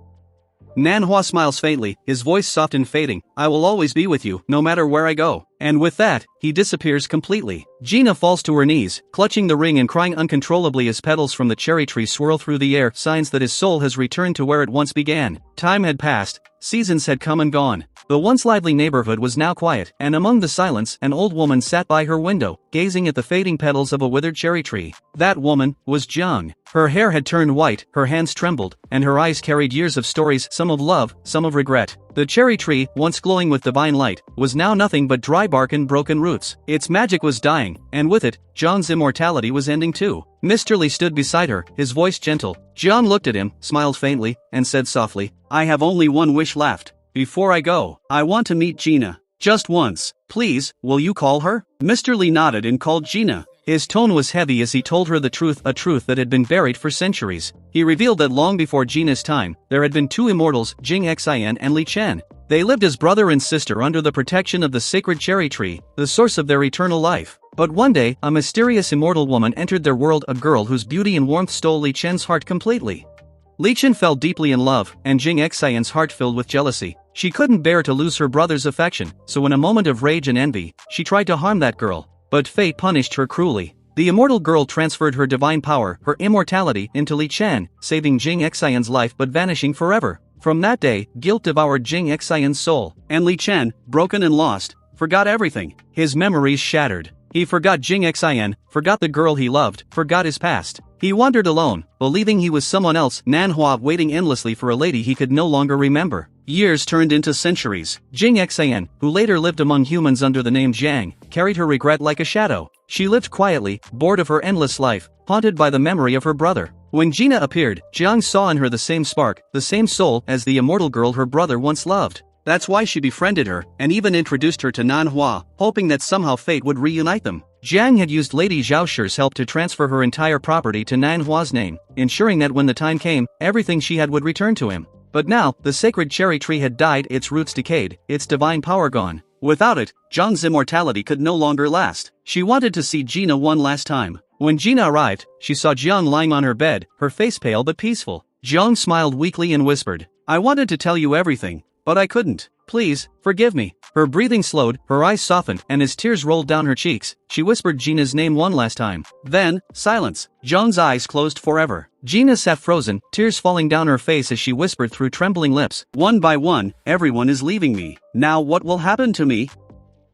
Nanhua smiles faintly, his voice soft and fading, "I will always be with you, no matter where I go." And with that, he disappears completely. Gina falls to her knees, clutching the ring and crying uncontrollably as petals from the cherry tree swirl through the air, signs that his soul has returned to where it once began. Time had passed, seasons had come and gone. The once lively neighborhood was now quiet, and among the silence, an old woman sat by her window, gazing at the fading petals of a withered cherry tree. That woman was Jiang. Her hair had turned white, her hands trembled, and her eyes carried years of stories, some of love, some of regret. The cherry tree, once glowing with divine light, was now nothing but dry bark and broken roots. Its magic was dying, and with it, Jiang's immortality was ending too. Mr. Li stood beside her, his voice gentle. Jiang looked at him, smiled faintly, and said softly, "I have only one wish left. Before I go, I want to meet Gina. Just once. Please, will you call her?" Mr. Li nodded and called Gina. His tone was heavy as he told her the truth, a truth that had been buried for centuries. He revealed that long before Gina's time, there had been two immortals, Jing Xian and Li Chen. They lived as brother and sister under the protection of the sacred cherry tree, the source of their eternal life. But one day, a mysterious immortal woman entered their world, a girl whose beauty and warmth stole Li Chen's heart completely. Li Chen fell deeply in love, and Jing Xian's heart filled with jealousy. She couldn't bear to lose her brother's affection, so in a moment of rage and envy, she tried to harm that girl. But fate punished her cruelly. The immortal girl transferred her divine power, her immortality, into Li Chen, saving Jing Xian's life but vanishing forever. From that day, guilt devoured Jing Xian's soul, and Li Chen, broken and lost, forgot everything. His memories shattered. He forgot Jing Xian, forgot the girl he loved, forgot his past. He wandered alone, believing he was someone else, Nanhua waiting endlessly for a lady he could no longer remember. Years turned into centuries. Jing Xian, who later lived among humans under the name Jiang, carried her regret like a shadow. She lived quietly, bored of her endless life, haunted by the memory of her brother. When Gina appeared, Jiang saw in her the same spark, the same soul as the immortal girl her brother once loved. That's why she befriended her, and even introduced her to Nanhua, hoping that somehow fate would reunite them. Jiang had used Lady Zhaoshi's help to transfer her entire property to Nanhua's name, ensuring that when the time came, everything she had would return to him. But now, the sacred cherry tree had died, its roots decayed, its divine power gone. Without it, Zhang's immortality could no longer last. She wanted to see Gina one last time. When Gina arrived, she saw Jiang lying on her bed, her face pale but peaceful. Jiang smiled weakly and whispered, "I wanted to tell you everything, but I couldn't. Please, forgive me." Her breathing slowed, her eyes softened, and as tears rolled down her cheeks, she whispered Gina's name one last time. Then, silence. Jiang's eyes closed forever. Gina sat frozen, tears falling down her face as she whispered through trembling lips, "One by one, everyone is leaving me. Now what will happen to me?"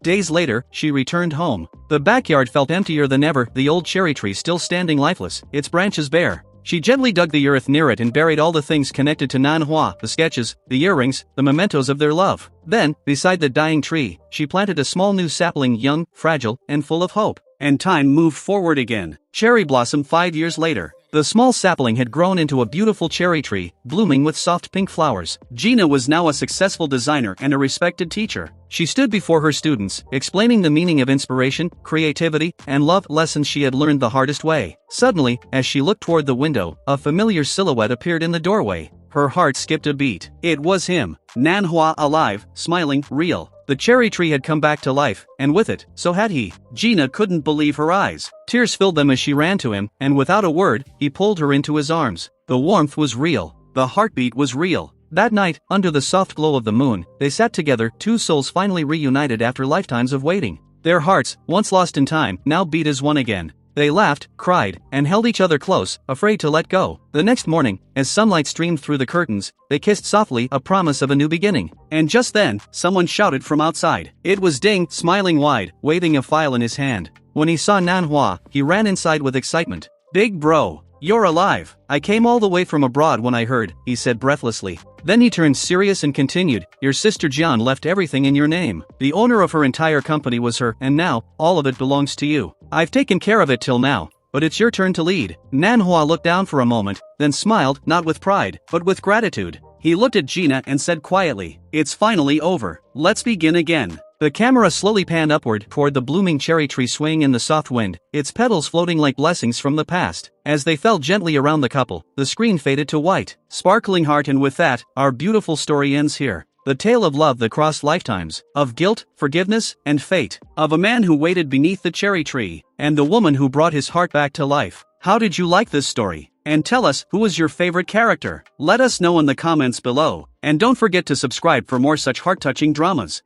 Days later, she returned home. The backyard felt emptier than ever, the old cherry tree still standing lifeless, its branches bare. She gently dug the earth near it and buried all the things connected to Nanhua, the sketches, the earrings, the mementos of their love. Then, beside the dying tree, she planted a small new sapling, young, fragile, and full of hope. And time moved forward again. Cherry blossom 5 years later. The small sapling had grown into a beautiful cherry tree, blooming with soft pink flowers. Gina was now a successful designer and a respected teacher. She stood before her students, explaining the meaning of inspiration, creativity, and love, lessons she had learned the hardest way. Suddenly, as she looked toward the window, a familiar silhouette appeared in the doorway. Her heart skipped a beat. It was him, Nanhua, alive, smiling, real. The cherry tree had come back to life, and with it, so had he. Gina couldn't believe her eyes. Tears filled them as she ran to him, and without a word, he pulled her into his arms. The warmth was real. The heartbeat was real. That night, under the soft glow of the moon, they sat together, two souls finally reunited after lifetimes of waiting. Their hearts, once lost in time, now beat as one again. They laughed, cried, and held each other close, afraid to let go. The next morning, as sunlight streamed through the curtains, they kissed softly, a promise of a new beginning. And just then, someone shouted from outside. It was Ding, smiling wide, waving a file in his hand. When he saw Nanhua, he ran inside with excitement. "Big bro, you're alive. I came all the way from abroad when I heard," he said breathlessly. Then he turned serious and continued, "Your sister Jian left everything in your name. The owner of her entire company was her, and now, all of it belongs to you. I've taken care of it till now, but it's your turn to lead." Nanhua looked down for a moment, then smiled, not with pride, but with gratitude. He looked at Gina and said quietly, "It's finally over. Let's begin again." The camera slowly panned upward toward the blooming cherry tree swaying in the soft wind, its petals floating like blessings from the past. As they fell gently around the couple, the screen faded to white. Sparkling heart, and with that, our beautiful story ends here. The tale of love that crossed lifetimes, of guilt, forgiveness, and fate, of a man who waited beneath the cherry tree, and the woman who brought his heart back to life. How did you like this story? And tell us, who was your favorite character? Let us know in the comments below. And don't forget to subscribe for more such heart-touching dramas.